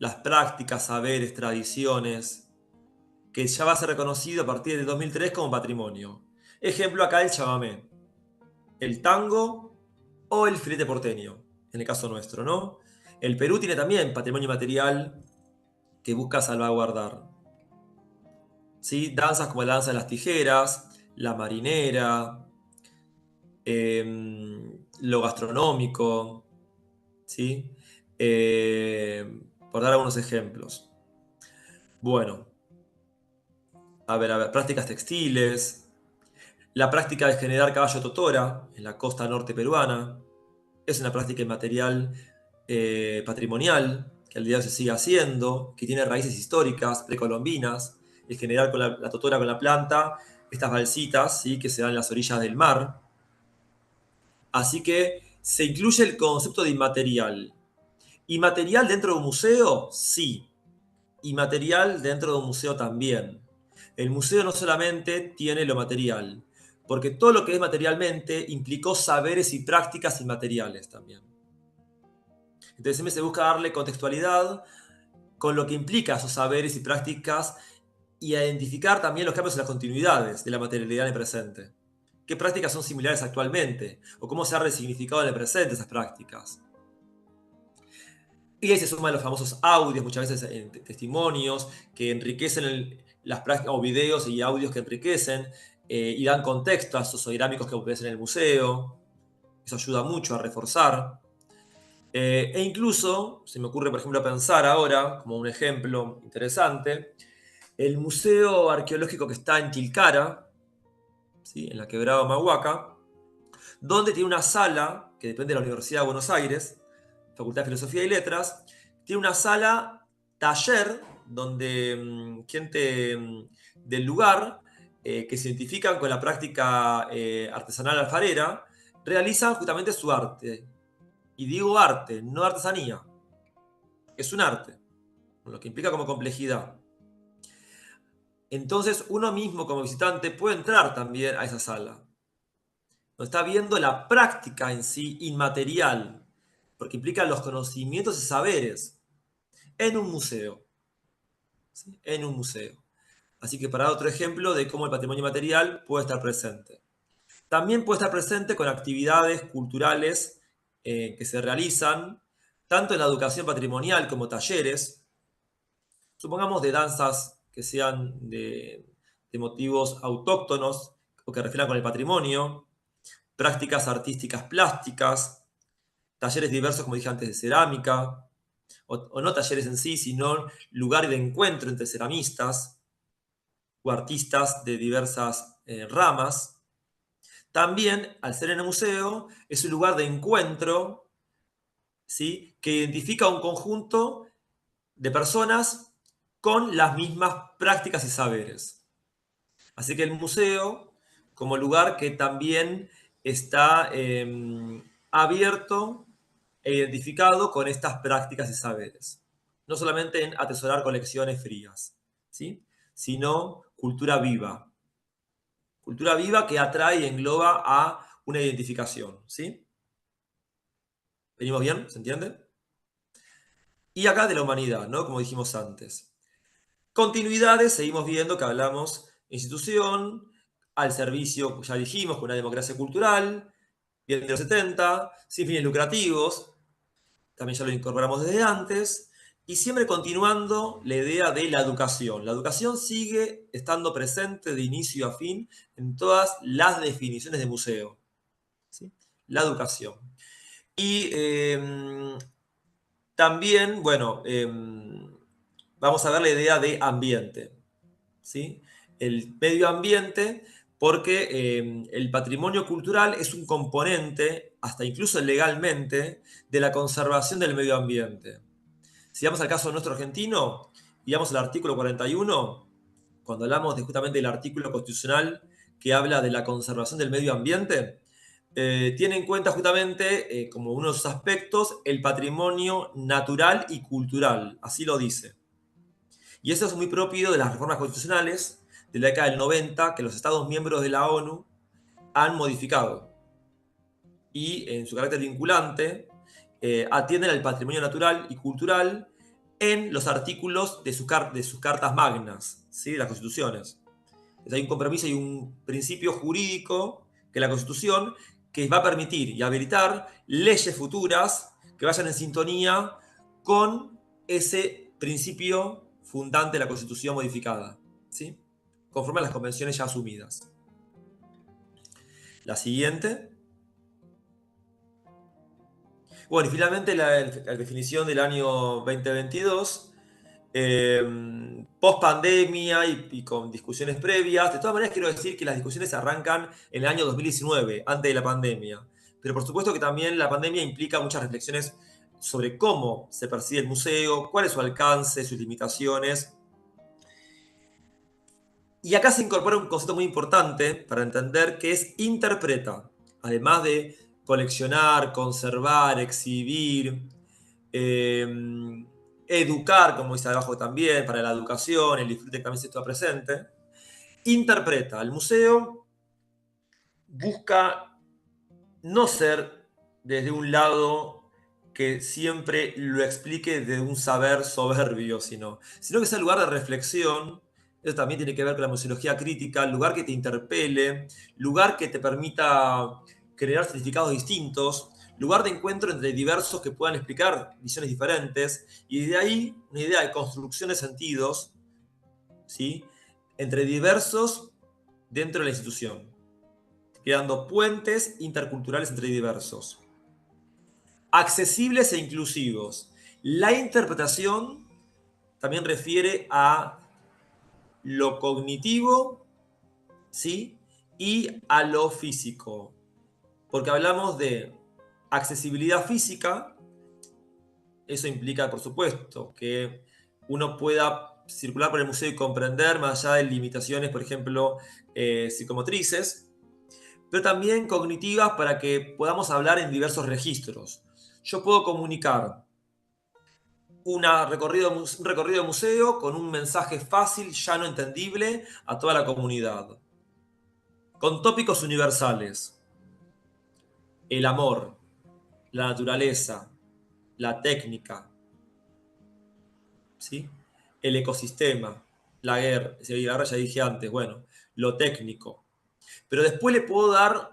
Las prácticas, saberes, tradiciones, que ya va a ser reconocido a partir del 2003 como patrimonio. Ejemplo acá el chamamé, el tango o el filete porteño, en el caso nuestro, ¿no? El Perú tiene también patrimonio material que busca salvaguardar. ¿Sí? Danzas como la danza de las tijeras, la marinera, lo gastronómico, ¿sí? Por dar algunos ejemplos. Bueno, a ver, prácticas textiles, la práctica de generar caballo totora en la costa norte peruana, es una práctica inmaterial patrimonial que al día de hoy se sigue haciendo, que tiene raíces históricas, precolombinas, el generar con la totora con la planta, estas balsitas ¿sí? que se dan en las orillas del mar. Así que se incluye el concepto de inmaterial. ¿Inmaterial dentro de un museo? Sí. Inmaterial dentro de un museo también. El museo no solamente tiene lo material, porque todo lo que es materialmente implicó saberes y prácticas inmateriales también. Entonces siempre se busca darle contextualidad con lo que implica esos saberes y prácticas y identificar también los cambios en las continuidades de la materialidad en el presente. ¿Qué prácticas son similares actualmente? ¿O cómo se ha resignificado en el presente esas prácticas? Y ahí se suman los famosos audios, muchas veces testimonios que enriquecen las prácticas, o videos y audios que enriquecen y dan contexto a esos cerámicos que ves en el museo. Eso ayuda mucho a reforzar. E incluso, se me ocurre, por ejemplo, pensar ahora, como un ejemplo interesante, el Museo Arqueológico que está en Tilcara, ¿sí? En la Quebrada Humahuaca, donde tiene una sala que depende de la Universidad de Buenos Aires, Facultad de Filosofía y Letras, tiene una sala taller donde gente del lugar que se identifican con la práctica artesanal alfarera realizan justamente su arte. Y digo arte, no artesanía. Es un arte, lo que implica como complejidad. Entonces uno mismo como visitante puede entrar también a esa sala. No está viendo la práctica en sí inmaterial, porque implica los conocimientos y saberes en un museo. ¿Sí? En un museo. Así que para dar otro ejemplo de cómo el patrimonio material puede estar presente. También puede estar presente con actividades culturales que se realizan tanto en la educación patrimonial como talleres, supongamos de danzas que sean de motivos autóctonos o que refieran con el patrimonio, prácticas artísticas plásticas, talleres diversos, como dije antes, de cerámica, o no talleres en sí, sino lugares de encuentro entre ceramistas o artistas de diversas ramas. También, al ser en el museo, es un lugar de encuentro, ¿sí?, que identifica un conjunto de personas con las mismas prácticas y saberes. Así que el museo, como lugar que también está abierto e identificado con estas prácticas y saberes. No solamente en atesorar colecciones frías, ¿sí?, sino cultura viva. Cultura viva que atrae y engloba a una identificación, ¿sí? ¿Venimos bien? ¿Se entiende? Y acá de la humanidad, ¿no? Como dijimos antes. Continuidades, seguimos viendo que hablamos institución, al servicio, ya dijimos, con una democracia cultural, bien de los 70, sin fines lucrativos, también ya lo incorporamos desde antes, y siempre continuando la idea de la educación. La educación sigue estando presente de inicio a fin en todas las definiciones de museo. ¿Sí? La educación. Y también, bueno, vamos a ver la idea de ambiente. ¿Sí? El medio ambiente, porque el patrimonio cultural es un componente, hasta incluso legalmente, de la conservación del medio ambiente. Si vamos al caso nuestro argentino, y vamos al artículo 41, cuando hablamos de justamente del artículo constitucional que habla de la conservación del medio ambiente, tiene en cuenta justamente como uno de sus aspectos el patrimonio natural y cultural, así lo dice. Y eso es muy propio de las reformas constitucionales de la década del 90 que los Estados miembros de la ONU han modificado. Y en su carácter vinculante, atienden al patrimonio natural y cultural en los artículos de sus cartas magnas, ¿sí?, de las constituciones. Entonces hay un compromiso y un principio jurídico que la Constitución que va a permitir y habilitar leyes futuras que vayan en sintonía con ese principio fundante de la Constitución modificada, ¿sí?, conforme a las convenciones ya asumidas. La siguiente. Bueno, y finalmente la definición del año 2022, post pandemia y con discusiones previas. De todas maneras, quiero decir que las discusiones arrancan en el año 2019, antes de la pandemia. Pero por supuesto que también la pandemia implica muchas reflexiones sobre cómo se percibe el museo, cuál es su alcance, sus limitaciones. Y acá se incorpora un concepto muy importante para entender que es interpreta, además de coleccionar, conservar, exhibir, educar, como dice abajo también, para la educación, el disfrute que también se está presente, interpreta. El museo busca no ser desde un lado que siempre lo explique desde un saber soberbio, sino que sea lugar de reflexión. Eso también tiene que ver con la museología crítica, lugar que te interpele, lugar que te permita crear significados distintos, lugar de encuentro entre diversos que puedan explicar visiones diferentes, y de ahí una idea de construcción de sentidos, ¿sí?, entre diversos dentro de la institución, creando puentes interculturales entre diversos. Accesibles e inclusivos. La interpretación también refiere a lo cognitivo, ¿sí?, y a lo físico. Porque hablamos de accesibilidad física, eso implica, por supuesto, que uno pueda circular por el museo y comprender, más allá de limitaciones, por ejemplo, psicomotrices, pero también cognitivas para que podamos hablar en diversos registros. Yo puedo comunicar un recorrido de museo con un mensaje fácil, llano, entendible a toda la comunidad, con tópicos universales: el amor, la naturaleza, la técnica, ¿sí? El ecosistema, la guerra, ya dije antes, bueno, lo técnico. Pero después le puedo dar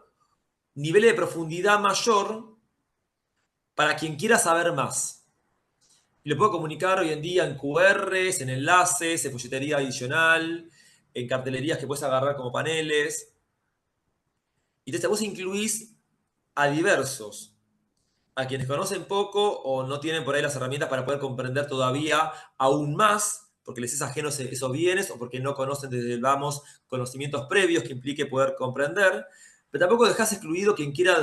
niveles de profundidad mayor para quien quiera saber más. Y lo puedo comunicar hoy en día en QRs, en enlaces, en folletería adicional, en cartelerías que puedes agarrar como paneles. Y entonces vos incluís a diversos, a quienes conocen poco o no tienen por ahí las herramientas para poder comprender todavía aún más, porque les es ajeno esos bienes o porque no conocen desde el vamos conocimientos previos que implique poder comprender, pero tampoco dejás excluido quien quiera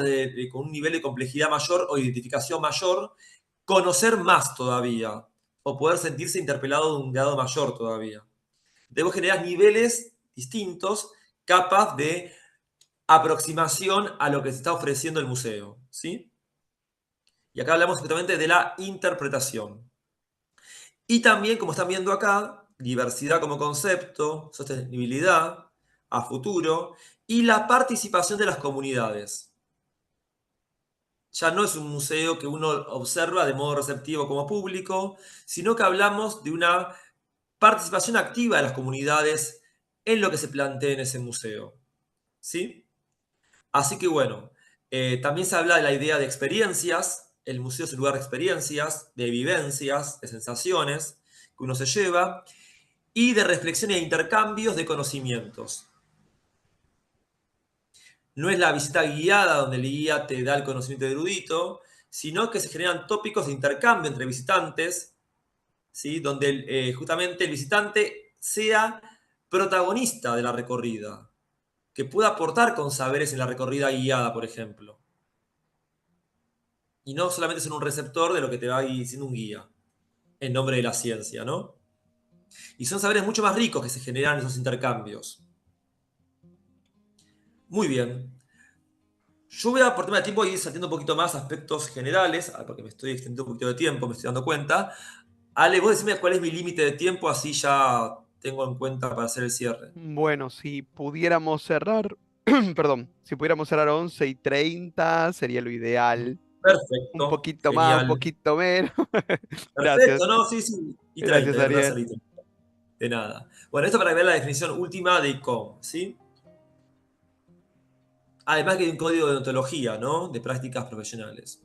con un nivel de complejidad mayor o identificación mayor, conocer más todavía o poder sentirse interpelado de un grado mayor todavía. Entonces vos generás niveles distintos, capas de aproximación a lo que se está ofreciendo el museo, ¿sí? Y acá hablamos justamente de la interpretación. Y también, como están viendo acá, diversidad como concepto, sostenibilidad a futuro y la participación de las comunidades. Ya no es un museo que uno observa de modo receptivo como público, sino que hablamos de una participación activa de las comunidades en lo que se plantea en ese museo. ¿Sí? Así que bueno, también se habla de la idea de experiencias. El museo es un lugar de experiencias, de vivencias, de sensaciones que uno se lleva y de reflexión e intercambios de conocimientos. No es la visita guiada donde el guía te da el conocimiento erudito, sino que se generan tópicos de intercambio entre visitantes, ¿sí? Donde justamente el visitante sea protagonista de la recorrida, que pueda aportar con saberes en la recorrida guiada, por ejemplo. Y no solamente ser un receptor de lo que te va diciendo un guía, en nombre de la ciencia, ¿no? Y son saberes mucho más ricos que se generan en esos intercambios. Muy bien. Yo voy a, por tema de tiempo, ir saltando un poquito más aspectos generales, porque me estoy extendiendo un poquito de tiempo, me estoy dando cuenta. Ale, vos decime cuál es mi límite de tiempo, así ya tengo en cuenta para hacer el cierre. Bueno, si pudiéramos cerrar, perdón, si pudiéramos cerrar 11:30 sería lo ideal. Un Perfecto, poquito más, un genial. poquito menos. Gracias, Perfecto, no, sí, sí. Y 30, gracias, de verdad, Ariel. salite. De nada. Bueno, esto para ver la definición última de ICOM, ¿sí? Además que hay un código de ontología, ¿no? De prácticas profesionales.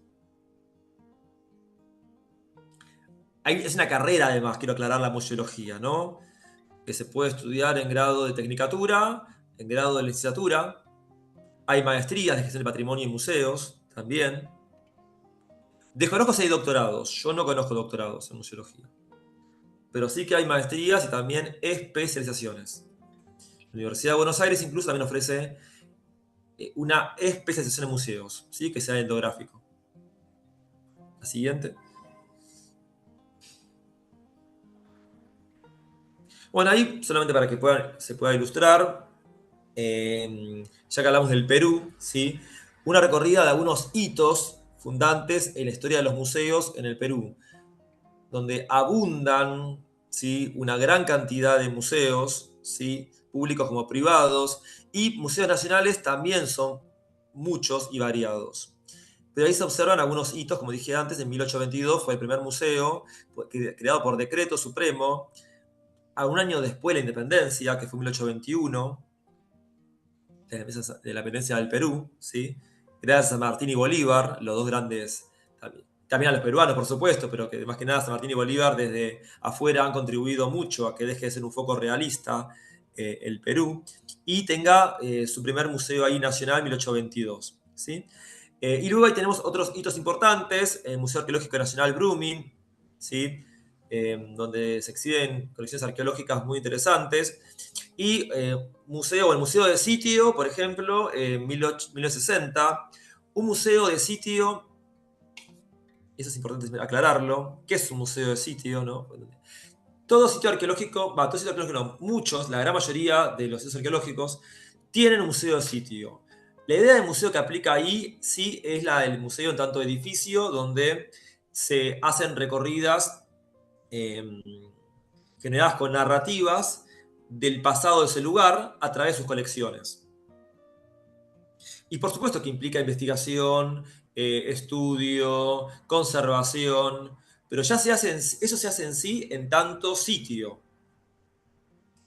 Es una carrera, además, quiero aclarar la museología, ¿no? Que se puede estudiar en grado de tecnicatura, en grado de licenciatura. Hay maestrías de gestión de patrimonio y museos también. Desconozco si hay doctorados. Yo no conozco doctorados en museología. Pero sí que hay maestrías y también especializaciones. La Universidad de Buenos Aires incluso también ofrece una especialización en museos, ¿sí? Que sea etnográfico. La siguiente. Bueno, ahí solamente para que se pueda ilustrar, ya que hablamos del Perú, ¿sí? Una recorrida de algunos hitos fundantes en la historia de los museos en el Perú, donde abundan, ¿sí? Una gran cantidad de museos, ¿sí? Públicos como privados, y museos nacionales también son muchos y variados. Pero ahí se observan algunos hitos, como dije antes, en 1822 fue el primer museo creado por decreto supremo, a un año después de la independencia, que fue 1821, de la independencia del Perú, ¿sí? Gracias a Martín y Bolívar, los dos grandes, también a los peruanos, por supuesto, pero que más que nada San Martín y Bolívar desde afuera han contribuido mucho a que deje de ser un foco realista el Perú, y tenga su primer museo ahí nacional en 1822, ¿sí? Y luego ahí tenemos otros hitos importantes, el Museo Arqueológico Nacional Brumming, ¿sí? Donde se exhiben colecciones arqueológicas muy interesantes, y el Museo de Sitio, por ejemplo, en 1960, un museo de sitio eso es importante aclararlo, ¿qué es un museo de sitio? ¿No? Todo sitio arqueológico, todo sitio arqueológico no, muchos, la gran mayoría de los sitios arqueológicos tienen un museo de sitio. La idea del museo que aplica ahí sí es la del museo en tanto edificio, donde se hacen recorridas generadas con narrativas del pasado de ese lugar a través de sus colecciones. Y por supuesto que implica investigación, estudio, conservación, pero ya eso se hace en sí en tanto sitio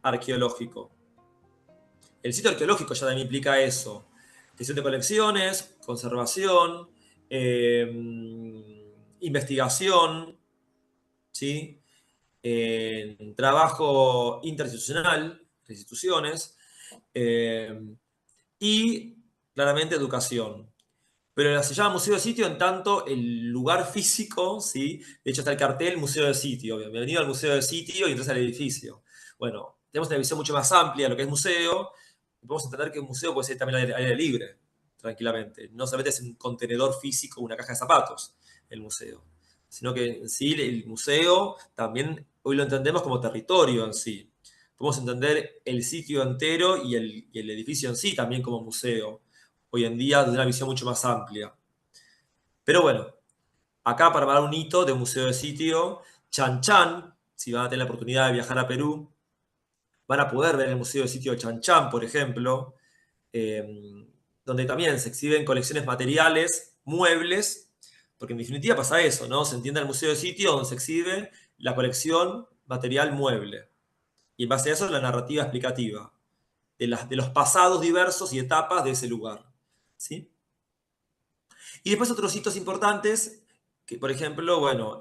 arqueológico. El sitio arqueológico ya también implica eso. Gestión de colecciones, conservación, investigación, ¿sí? Trabajo interinstitucional, instituciones, y claramente educación. Pero se llama museo de sitio en tanto el lugar físico, ¿sí? De hecho está el cartel museo de sitio. Bienvenido al museo de sitio y entonces al edificio. Bueno, tenemos una visión mucho más amplia de lo que es museo. Y podemos entender que un museo puede ser también al aire libre, tranquilamente. No solamente es un contenedor físico, una caja de zapatos, el museo. Sino que en sí el museo también hoy lo entendemos como territorio en sí. Podemos entender el sitio entero y el edificio en sí también como museo hoy en día de una visión mucho más amplia. Pero bueno, acá para dar un hito de museo de sitio, Chan Chan, si van a tener la oportunidad de viajar a Perú, van a poder ver el museo de sitio de Chan Chan, por ejemplo, donde también se exhiben colecciones materiales, muebles, porque en definitiva pasa eso, ¿no? Se entiende el museo de sitio donde se exhibe la colección material mueble. Y en base a eso la narrativa explicativa de los pasados diversos y etapas de ese lugar. ¿Sí? Y después otros hitos importantes, que por ejemplo, bueno,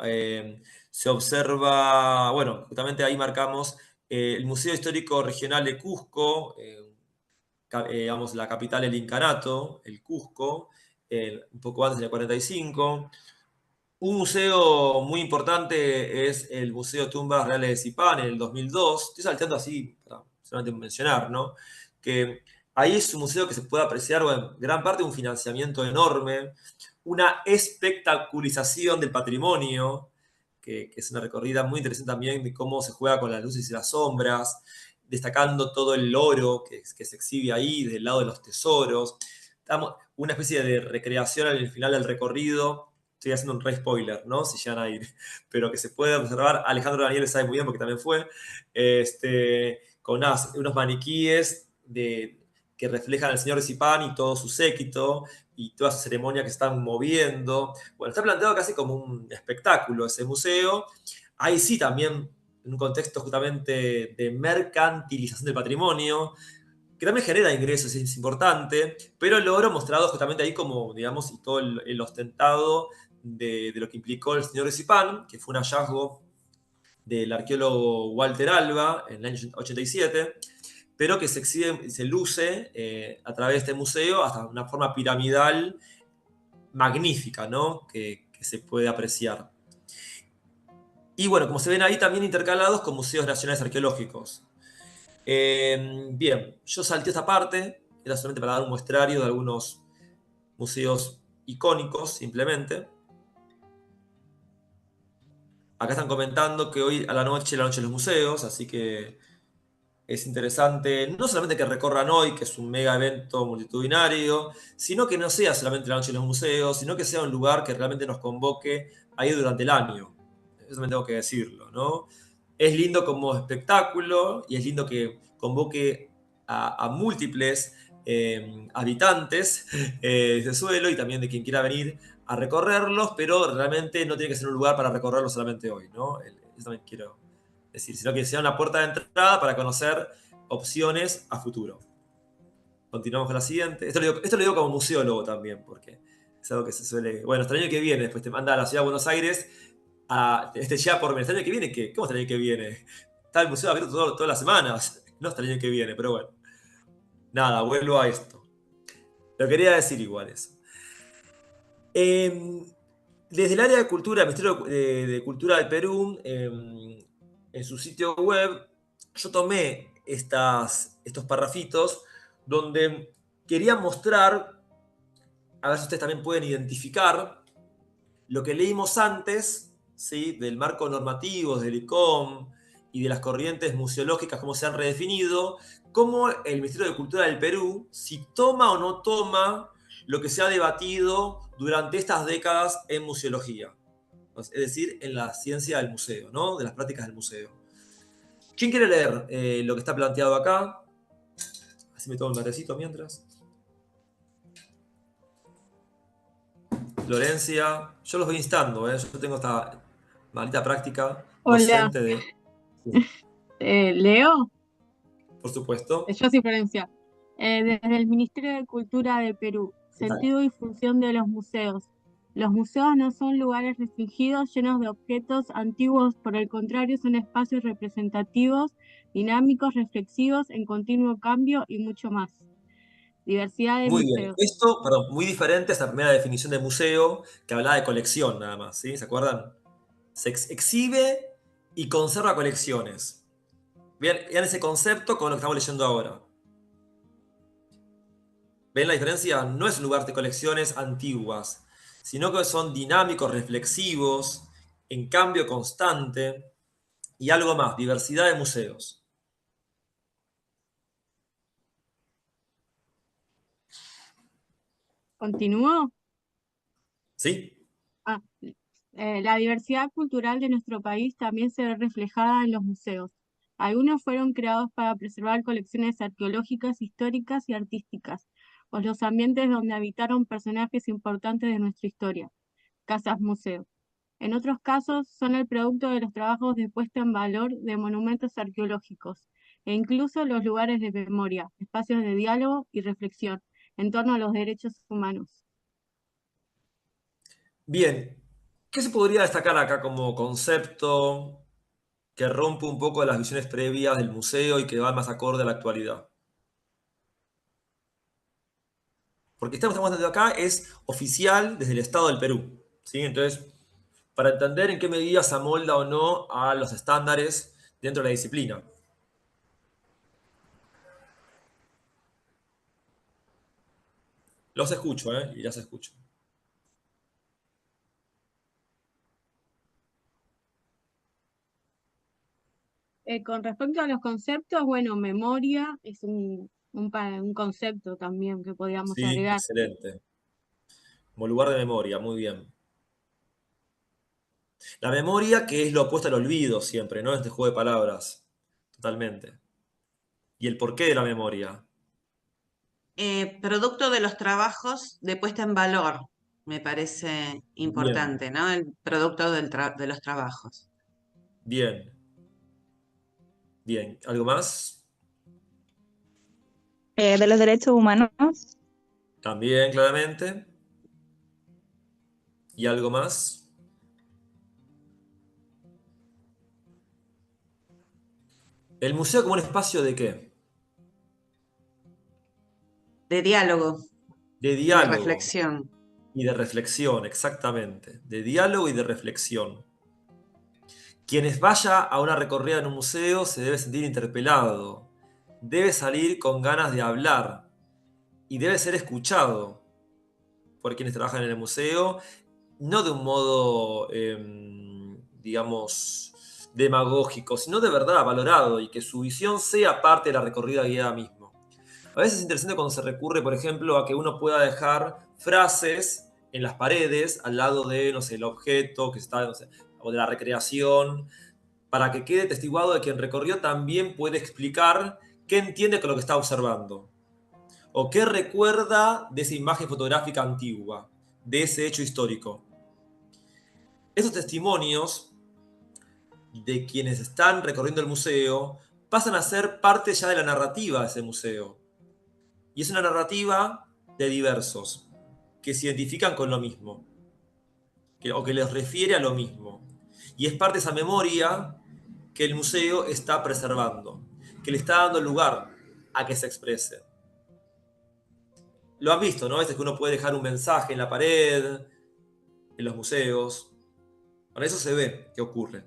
se observa, bueno, justamente ahí marcamos el Museo Histórico Regional de Cusco, digamos, la capital del Incanato, el Cusco, un poco antes del 45. Un museo muy importante es el Museo Tumbas Reales de Zipán en el 2002. Estoy salteando así, para solamente mencionar, ¿no? Que ahí es un museo que se puede apreciar, bueno, gran parte de un financiamiento enorme, una espectaculización del patrimonio, que es una recorrida muy interesante también de cómo se juega con las luces y las sombras, destacando todo el oro que se exhibe ahí, del lado de los tesoros. Una especie de recreación al final del recorrido. Estoy haciendo un re spoiler, ¿no? Si llegan a ir. Pero que se puede observar, Alejandro Daniel sabe muy bien porque también fue, con unos maniquíes que reflejan al señor Zipán y todo su séquito y toda su ceremonia que están moviendo. Bueno, está planteado casi como un espectáculo ese museo. Ahí sí también, en un contexto justamente de mercantilización del patrimonio, que también genera ingresos, es importante, pero el oro mostrado justamente ahí como, digamos, y todo el ostentado de lo que implicó el señor Zipán, que fue un hallazgo del arqueólogo Walter Alba en el año 87, pero que se exhibe, se luce a través de este museo hasta una forma piramidal magnífica, ¿no? Que se puede apreciar. Y bueno, como se ven ahí, también intercalados con museos nacionales arqueológicos. Bien, yo salté esta parte, era solamente para dar un muestrario de algunos museos icónicos, simplemente. Acá están comentando que hoy a la noche de los museos, así que es interesante no solamente que recorran hoy, que es un mega evento multitudinario, sino que no sea solamente la noche de los museos, sino que sea un lugar que realmente nos convoque a ir durante el año. Eso me tengo que decirlo, ¿no? Es lindo como espectáculo y es lindo que convoque a múltiples habitantes de ese suelo y también de quien quiera venir a recorrerlos, pero realmente no tiene que ser un lugar para recorrerlos solamente hoy, ¿no? Eso también quiero decir, sino que sea una puerta de entrada para conocer opciones a futuro. Continuamos con la siguiente. Esto lo digo como museólogo también, porque es algo que se suele... Bueno, hasta el año que viene, después te manda a la ciudad de Buenos Aires ya por el año que viene, ¿qué? ¿Cómo hasta el año que viene? Está el museo abierto todas las semanas, no hasta el año que viene, pero bueno. Nada, vuelvo a esto. Lo quería decir igual eso. Desde el área de cultura, el Ministerio de Cultura del Perú, en su sitio web, yo tomé estos parrafitos donde quería mostrar, a ver si ustedes también pueden identificar, lo que leímos antes, ¿sí? Del marco normativo, del ICOM y de las corrientes museológicas, cómo se han redefinido, cómo el Ministerio de Cultura del Perú, si toma o no toma lo que se ha debatido durante estas décadas en museología, es decir, en la ciencia del museo, ¿no? De las prácticas del museo. ¿Quién quiere leer lo que está planteado acá? Así me tomo un matecito mientras. Florencia, yo los voy instando, ¿eh? Yo tengo esta maldita práctica Hola, docente de... Sí, Leo, por supuesto. yo soy Florencia. Desde el Ministerio de Cultura de Perú, sentido y función de los museos. Los museos no son lugares restringidos llenos de objetos antiguos, por el contrario, son espacios representativos, dinámicos, reflexivos, en continuo cambio y mucho más. Diversidad de Muy bien. museos. Esto, perdón, muy diferente a esa primera definición de museo que hablaba de colección nada más, ¿sí? ¿Se acuerdan? Se exhibe y conserva colecciones. Vean ese concepto con lo que estamos leyendo ahora. ¿Ven la diferencia? No es un lugar de colecciones antiguas, sino que son dinámicos, reflexivos, en cambio constante y algo más, diversidad de museos. ¿Continúo? ¿Sí? Ah, la diversidad cultural de nuestro país también se ve reflejada en los museos. Algunos fueron creados para preservar colecciones arqueológicas, históricas y artísticas, o los ambientes donde habitaron personajes importantes de nuestra historia, casas museo. En otros casos, son el producto de los trabajos de puesta en valor de monumentos arqueológicos, e incluso los lugares de memoria, espacios de diálogo y reflexión en torno a los derechos humanos. Bien. ¿Qué se podría destacar acá como concepto que rompe un poco las visiones previas del museo y que va más acorde a la actualidad? Porque estamos hablando acá es oficial desde el Estado del Perú, ¿sí? Entonces, para entender en qué medida se amolda o no a los estándares dentro de la disciplina. Los escucho, ¿eh? Y las escucho. Con respecto a los conceptos, bueno, memoria es un concepto también que podríamos Sí, agregar. excelente. Como lugar de memoria, muy bien. La memoria que es lo opuesto al olvido siempre, ¿no? Este juego de palabras. Totalmente. ¿Y el porqué de la memoria? Producto de los trabajos de puesta en valor, me parece Bien, importante, ¿no? El producto de los trabajos. bien, bien. ¿Algo más? De los derechos humanos. También, claramente. ¿Y algo más? ¿El museo como un espacio de qué? De diálogo De y de diálogo reflexión. y de reflexión, exactamente. De diálogo y de reflexión. Quienes vaya a una recorrida en un museo se debe sentir interpelado, debe salir con ganas de hablar y debe ser escuchado por quienes trabajan en el museo, no de un modo, digamos, demagógico, sino de verdad valorado y que su visión sea parte de la recorrida guiada mismo. A veces es interesante cuando se recurre, por ejemplo, a que uno pueda dejar frases en las paredes al lado de, no sé, el objeto que está, no sé, o de la recreación, para que quede testiguado de quien recorrió también puede explicar qué entiende con lo que está observando o qué recuerda de esa imagen fotográfica antigua, de ese hecho histórico. Esos testimonios de quienes están recorriendo el museo pasan a ser parte ya de la narrativa de ese museo. Y es una narrativa de diversos, que se identifican con lo mismo, o que les refiere a lo mismo. Y es parte de esa memoria que el museo está preservando, que le está dando lugar a que se exprese. Lo han visto, ¿no? A veces que uno puede dejar un mensaje en la pared, en los museos. Para eso se ve qué ocurre.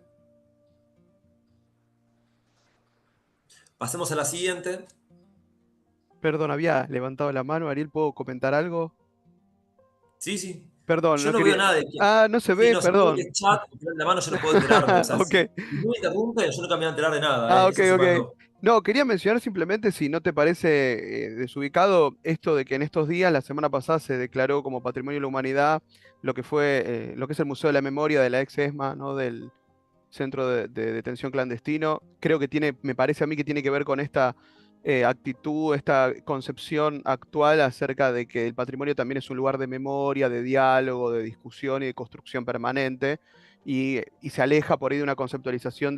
Pasemos a la siguiente. Perdón, había levantado la mano, Ariel, ¿puedo comentar algo? Sí, sí. Perdón, Yo no no veo quería. nada de que... Ah, no se Sí, ve, no, si no veo que perdón. es chat, o tiran la mano, yo no puedo enterarme. O sea, Ok. si no me interrumpen, yo nunca me voy a enterar de nada, Ah, ok, eso ok. sépanlo. No, quería mencionar simplemente si no te parece desubicado esto de que en estos días, la semana pasada, se declaró como Patrimonio de la Humanidad lo que fue, lo que es el Museo de la Memoria de la ex ESMA, ¿no? Del Centro de Detención Clandestino. Creo que tiene, me parece a mí que tiene que ver con esta actitud, esta concepción actual acerca de que el patrimonio también es un lugar de memoria, de diálogo, de discusión y de construcción permanente. Y se aleja por ahí de una conceptualización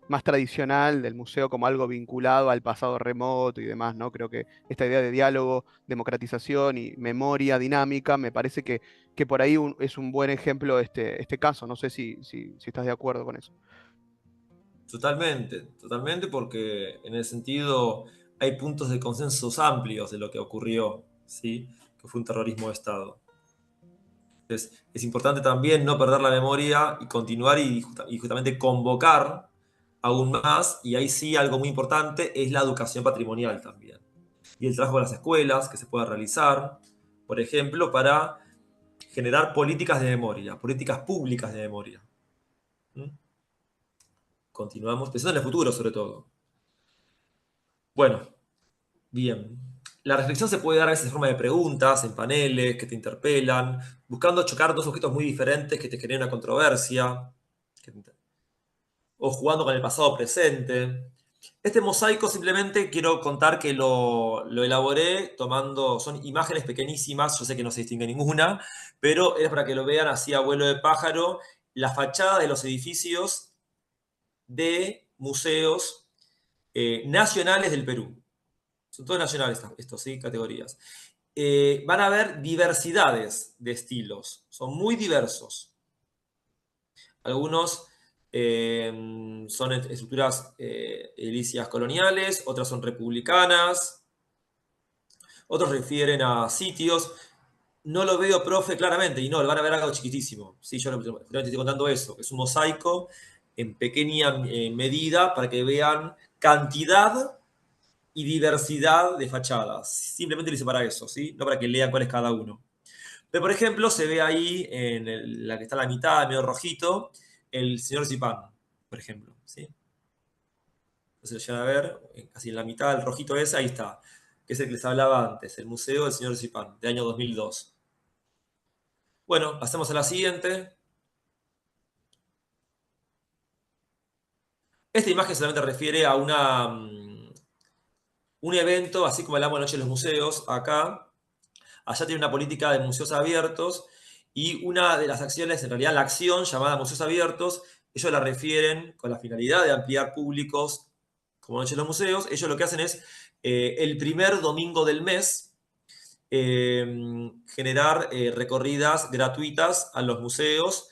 más tradicional del museo como algo vinculado al pasado remoto y demás, ¿no? Creo que esta idea de diálogo, democratización y memoria dinámica me parece que por ahí es un buen ejemplo este caso. No sé si estás de acuerdo con eso. Totalmente, totalmente, porque en el sentido hay puntos de consensos amplios de lo que ocurrió, ¿sí? Que fue un terrorismo de Estado. Entonces, es importante también no perder la memoria y continuar y justamente convocar aún más, y ahí sí algo muy importante es la educación patrimonial también. Y el trabajo de las escuelas que se pueda realizar, por ejemplo, para generar políticas de memoria, políticas públicas de memoria. ¿Mm? Continuamos pensando en el futuro sobre todo. Bueno, bien. La reflexión se puede dar a veces en forma de preguntas, en paneles que te interpelan, buscando chocar dos objetos muy diferentes que te generen una controversia, o jugando con el pasado presente. Este mosaico simplemente quiero contar que lo elaboré tomando, son imágenes pequeñísimas, yo sé que no se distingue ninguna, pero es para que lo vean así a vuelo de pájaro, la fachada de los edificios de museos nacionales del Perú. Son todos nacionales estos, ¿sí? Categorías. Van a haber diversidades de estilos, son muy diversos. Algunos son estructuras edilicias coloniales, otras son republicanas, otros refieren a sitios. No lo veo, profe, claramente, y no, lo van a ver algo chiquitísimo. Sí, yo te estoy contando eso, es un mosaico en pequeña medida para que vean cantidad y diversidad de fachadas. Simplemente lo hice para eso, ¿sí? No para que lean cuál es cada uno. Pero, por ejemplo, se ve ahí, en la que está a la mitad, medio rojito, el señor Zipán, por ejemplo, ¿sí? Entonces lo llegan a ver, así en la mitad, el rojito ese, ahí está, que es el que les hablaba antes, el Museo del Señor Zipán, de año 2002. Bueno, pasemos a la siguiente. Esta imagen solamente refiere a un evento, así como hablamos anoche en los museos, acá. Allá tiene una política de museos abiertos y una de las acciones, en realidad la acción llamada Museos Abiertos, ellos la refieren con la finalidad de ampliar públicos, como han hecho los museos. Ellos lo que hacen es el primer domingo del mes generar recorridas gratuitas a los museos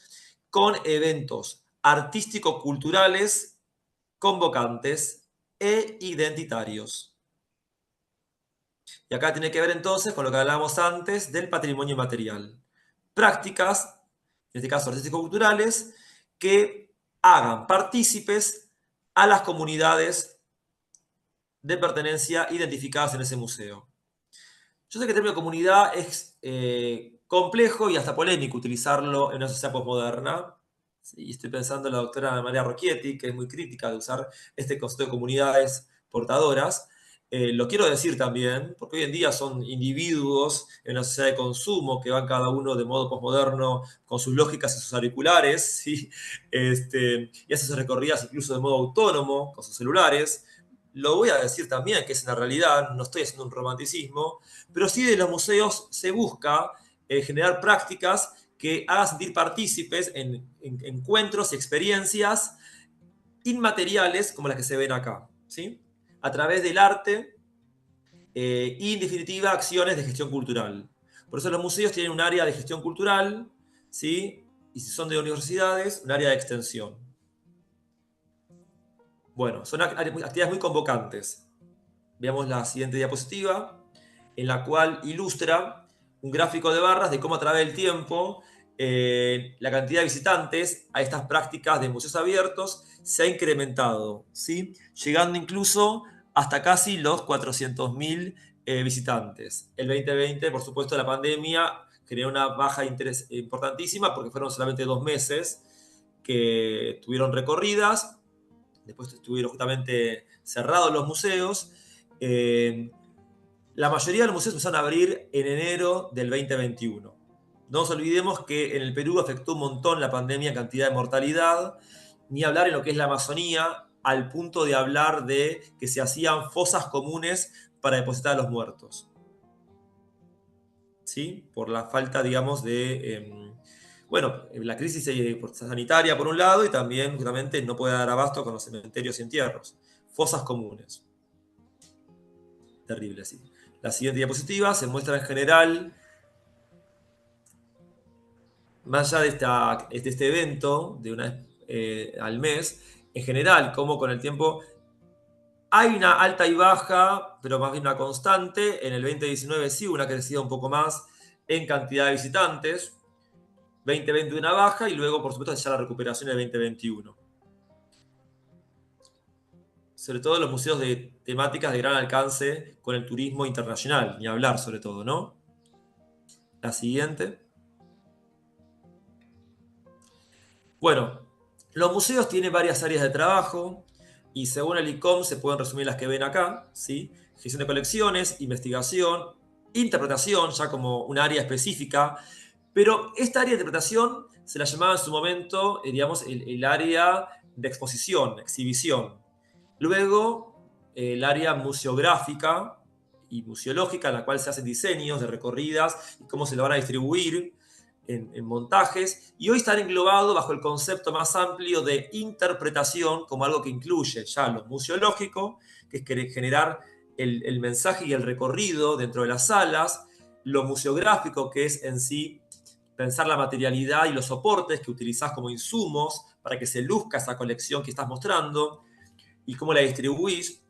con eventos artístico-culturales, convocantes e identitarios. Y acá tiene que ver entonces con lo que hablábamos antes del patrimonio material. Prácticas, en este caso artístico-culturales, que hagan partícipes a las comunidades de pertenencia identificadas en ese museo. Yo sé que el término comunidad es complejo y hasta polémico utilizarlo en una sociedad posmoderna. Y estoy pensando en la doctora María Rocchietti, que es muy crítica de usar este concepto de comunidades portadoras. Lo quiero decir también, porque hoy en día son individuos en una sociedad de consumo que van cada uno de modo posmoderno con sus lógicas y sus auriculares, ¿sí? Y hacen sus recorridas incluso de modo autónomo con sus celulares. Lo voy a decir también, que es una realidad, no estoy haciendo un romanticismo, pero sí de los museos se busca generar prácticas que hagan sentir partícipes en encuentros y experiencias inmateriales como las que se ven acá, ¿sí? A través del arte y, en definitiva, acciones de gestión cultural. Por eso los museos tienen un área de gestión cultural, ¿sí? Y si son de universidades, un área de extensión. Bueno, son actividades muy convocantes. Veamos la siguiente diapositiva, en la cual ilustra un gráfico de barras de cómo a través del tiempo la cantidad de visitantes a estas prácticas de museos abiertos se ha incrementado, ¿sí? Llegando incluso hasta casi los 400.000 visitantes. El 2020, por supuesto, la pandemia creó una baja interés importantísima porque fueron solamente 2 meses que tuvieron recorridas, después estuvieron justamente cerrados los museos. La mayoría de los museos empezaron a abrir en enero del 2021. No nos olvidemos que en el Perú afectó un montón la pandemia en cantidad de mortalidad, ni hablar en lo que es la Amazonía, al punto de hablar de que se hacían fosas comunes para depositar a los muertos. ¿Sí? Por la falta, digamos, de... la crisis sanitaria por un lado y también justamente no puede dar abasto con los cementerios y entierros. Fosas comunes. Terrible, sí. La siguiente diapositiva se muestra en general, más allá de este evento, de una vez al mes, en general, como con el tiempo hay una alta y baja, pero más bien una constante. En el 2019 sí, una crecida un poco más en cantidad de visitantes. 2020 una baja y luego, por supuesto, ya la recuperación del 2021. Sobre todo los museos de temáticas de gran alcance con el turismo internacional, ni hablar sobre todo, ¿no? La siguiente. Bueno, los museos tienen varias áreas de trabajo y según el ICOM se pueden resumir las que ven acá, ¿sí? Gestión de colecciones, investigación, interpretación, ya como un área específica, pero esta área de interpretación se la llamaba en su momento, digamos, el área de exposición, exhibición. Luego, el área museográfica y museológica, en la cual se hacen diseños de recorridas y cómo se lo van a distribuir en montajes, y hoy está englobado bajo el concepto más amplio de interpretación como algo que incluye ya lo museológico, que es generar el mensaje y el recorrido dentro de las salas, lo museográfico, que es en sí pensar la materialidad y los soportes que utilizás como insumos para que se luzca esa colección que estás mostrando y cómo la distribuís,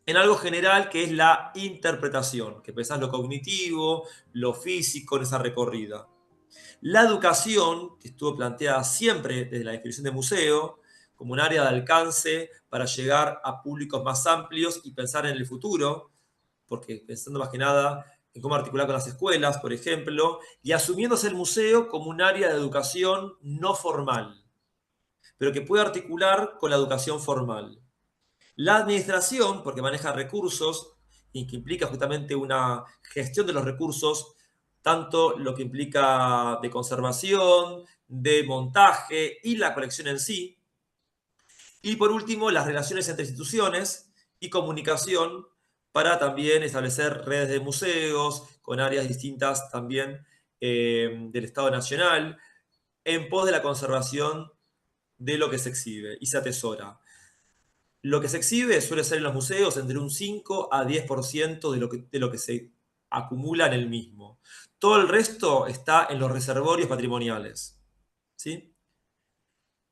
en algo general que es la interpretación, que pensás lo cognitivo, lo físico en esa recorrida. La educación, que estuvo planteada siempre desde la definición de museo, como un área de alcance para llegar a públicos más amplios y pensar en el futuro, porque pensando más que nada en cómo articular con las escuelas, por ejemplo, y asumiéndose el museo como un área de educación no formal, pero que puede articular con la educación formal. La administración, porque maneja recursos y que implica justamente una gestión de los recursos, tanto lo que implica de conservación, de montaje y la colección en sí. Y por último, las relaciones entre instituciones y comunicación para también establecer redes de museos con áreas distintas también del Estado Nacional en pos de la conservación de lo que se exhibe y se atesora. Lo que se exhibe suele ser en los museos entre un 5 a 10% de lo que se acumula en el mismo. Todo el resto está en los reservorios patrimoniales, ¿sí?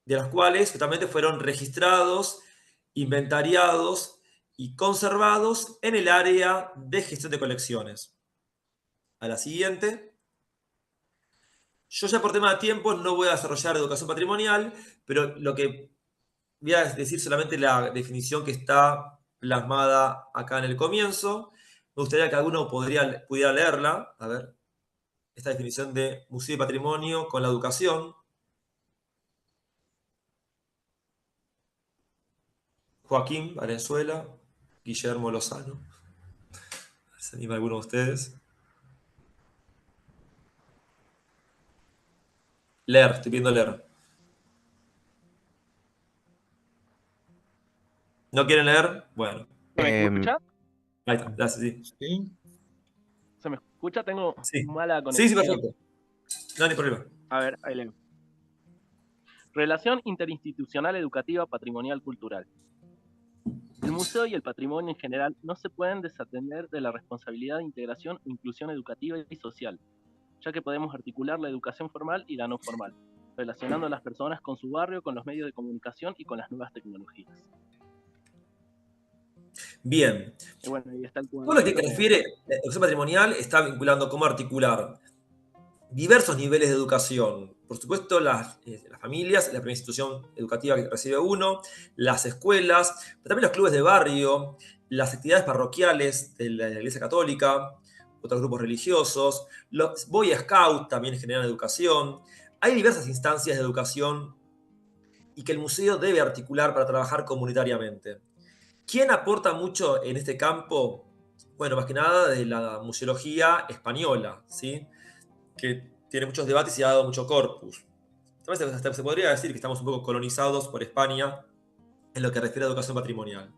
De los cuales justamente fueron registrados, inventariados y conservados en el área de gestión de colecciones. A la siguiente. Yo ya por tema de tiempo no voy a desarrollar educación patrimonial, pero lo que voy a decir solamente la definición que está plasmada acá en el comienzo. Me gustaría que alguno pudiera leerla. A ver, esta definición de museo y patrimonio con la educación. Joaquín Valenzuela, Guillermo Lozano. ¿Se anima alguno de ustedes? Leer, estoy pidiendo leer. ¿No quieren leer? Bueno. ¿Me escucha? Ahí está, gracias, sí. ¿Se me escucha? Tengo Sí. mala conexión. Sí, perfecto. No hay problema. A ver, ahí leo. Relación interinstitucional educativa patrimonial cultural. El museo y el patrimonio en general no se pueden desatender de la responsabilidad de integración e inclusión educativa y social, ya que podemos articular la educación formal y la no formal, relacionando a las personas con su barrio, con los medios de comunicación y con las nuevas tecnologías. Bien. Y bueno, ahí está el todo lo que refiere a la educación patrimonial está vinculando cómo articular diversos niveles de educación. Por supuesto, las familias, la primera institución educativa que recibe uno, las escuelas, pero también los clubes de barrio, las actividades parroquiales de la Iglesia Católica, otros grupos religiosos, los Boy Scouts también generan educación. Hay diversas instancias de educación y que el museo debe articular para trabajar comunitariamente. ¿Quién aporta mucho en este campo? Bueno, más que nada de la museología española, ¿sí? Que tiene muchos debates y ha dado mucho corpus. Entonces, hasta se podría decir que estamos un poco colonizados por España en lo que refiere a educación patrimonial.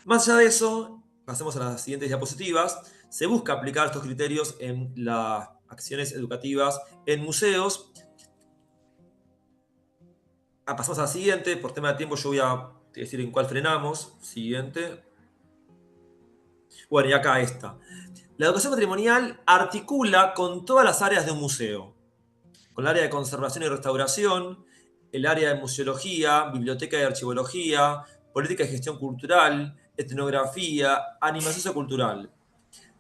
Más allá de eso, pasemos a las siguientes diapositivas. Se busca aplicar estos criterios en las acciones educativas en museos. Pasamos a la siguiente. Por tema de tiempo yo voy a decir en cuál frenamos. Siguiente. Bueno, y acá esta. La educación patrimonial articula con todas las áreas de un museo, con el área de conservación y restauración, el área de museología, biblioteca y archivología, política y gestión cultural, etnografía, animación sociocultural.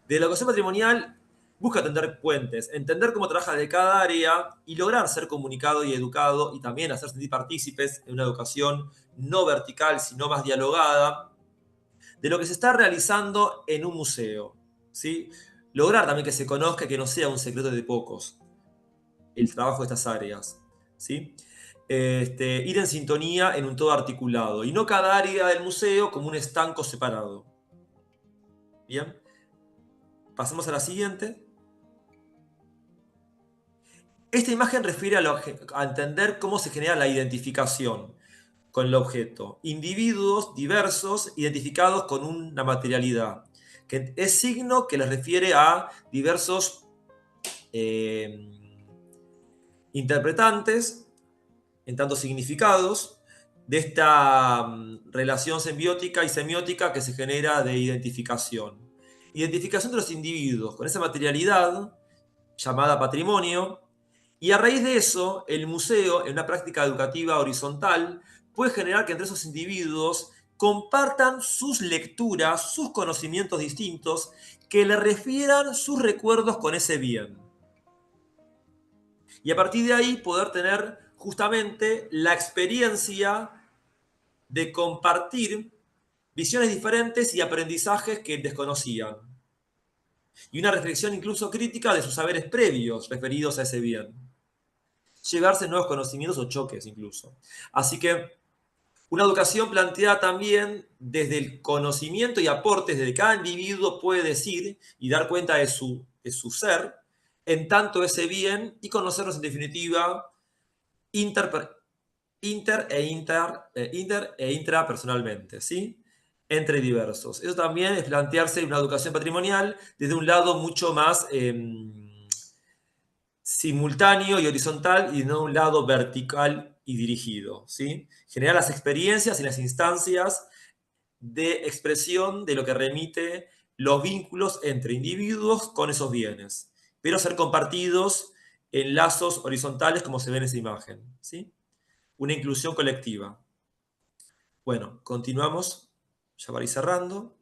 De la educación patrimonial busca tender puentes, entender cómo trabaja de cada área y lograr ser comunicado y educado y también hacer sentir partícipes en una educación no vertical, sino más dialogada, de lo que se está realizando en un museo, ¿sí? Lograr también que se conozca, que no sea un secreto de pocos el trabajo de estas áreas, ¿sí? Ir en sintonía en un todo articulado y no cada área del museo como un estanco separado. Bien, pasemos a la siguiente. Esta imagen refiere a entender cómo se genera la identificación con el objeto. Individuos diversos identificados con una materialidad, que es signo que les refiere a diversos interpretantes, en tanto significados, de esta relación simbiótica y semiótica que se genera de identificación. Identificación de los individuos con esa materialidad llamada patrimonio, y a raíz de eso, el museo, en una práctica educativa horizontal, puede generar que entre esos individuos compartan sus lecturas, sus conocimientos distintos, que le refieran sus recuerdos con ese bien. Y a partir de ahí poder tener justamente la experiencia de compartir visiones diferentes y aprendizajes que desconocían. Y una reflexión incluso crítica de sus saberes previos referidos a ese bien. Llegarse nuevos conocimientos o choques incluso. Así que una educación planteada también desde el conocimiento y aportes de cada individuo puede decir y dar cuenta de su ser, en tanto ese bien y conocerlos en definitiva inter e intrapersonalmente, ¿sí? Entre diversos. Eso también es plantearse una educación patrimonial desde un lado mucho más simultáneo y horizontal y no un lado vertical y dirigido, ¿sí? Generar las experiencias y las instancias de expresión de lo que remite los vínculos entre individuos con esos bienes, pero ser compartidos en lazos horizontales como se ve en esa imagen, ¿sí? Una inclusión colectiva. Bueno, continuamos, ya para ir cerrando.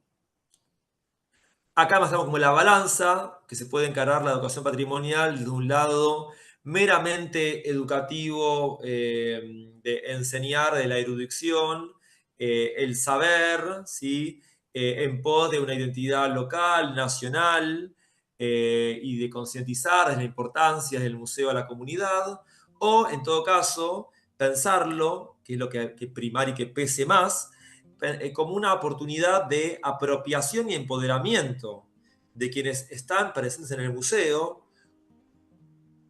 Acá mostramos como la balanza, que se puede encarar la educación patrimonial de un lado meramente educativo, de enseñar de la erudición, el saber, ¿sí? En pos de una identidad local, nacional, y de concientizar de la importancia del museo a la comunidad, o en todo caso, pensarlo, que es lo que primar y que pese más, como una oportunidad de apropiación y empoderamiento de quienes están presentes en el museo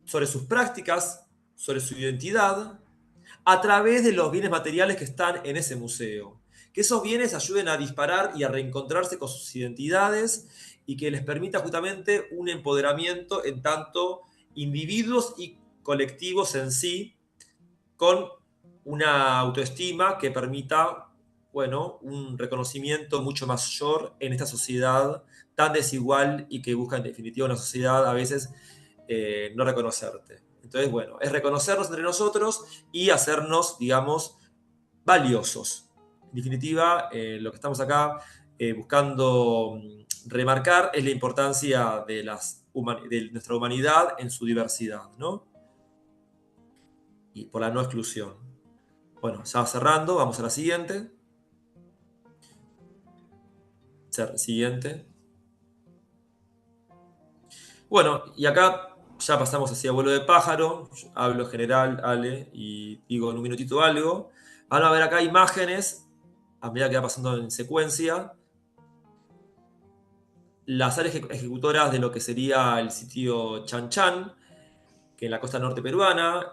sobre sus prácticas, sobre su identidad, a través de los bienes materiales que están en ese museo. Que esos bienes ayuden a disparar y a reencontrarse con sus identidades y que les permita justamente un empoderamiento en tanto individuos y colectivos en sí, con una autoestima que permita, bueno, un reconocimiento mucho mayor en esta sociedad tan desigual y que busca en definitiva una sociedad a veces no reconocerte. Entonces, bueno, es reconocernos entre nosotros y hacernos, digamos, valiosos. En definitiva, lo que estamos acá buscando remarcar es la importancia de las de nuestra humanidad en su diversidad, ¿no? Y por la no exclusión. Bueno, ya cerrando, vamos a la siguiente. Siguiente. Bueno, y acá ya pasamos hacia vuelo de pájaro. Yo hablo en general, Ale, y digo en un minutito algo. Van a ver acá imágenes, a medida que va pasando en secuencia, las áreas ejecutoras de lo que sería el sitio Chan Chan, que en la costa norte peruana,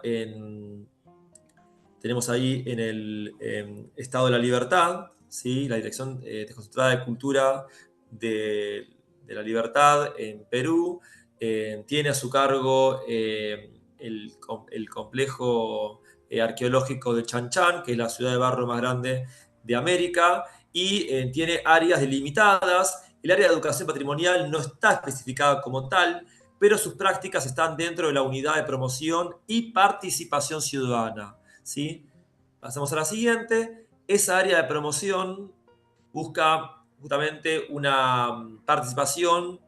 tenemos ahí en el Estado de la Libertad, ¿sí? La Dirección Desconcentrada de Cultura de la Libertad en Perú, tiene a su cargo el complejo arqueológico de Chan Chan, que es la ciudad de barro más grande de América, y tiene áreas delimitadas. El área de educación patrimonial no está especificada como tal, pero sus prácticas están dentro de la unidad de promoción y participación ciudadana, ¿sí? Pasamos a la siguiente. Esa área de promoción busca justamente una participación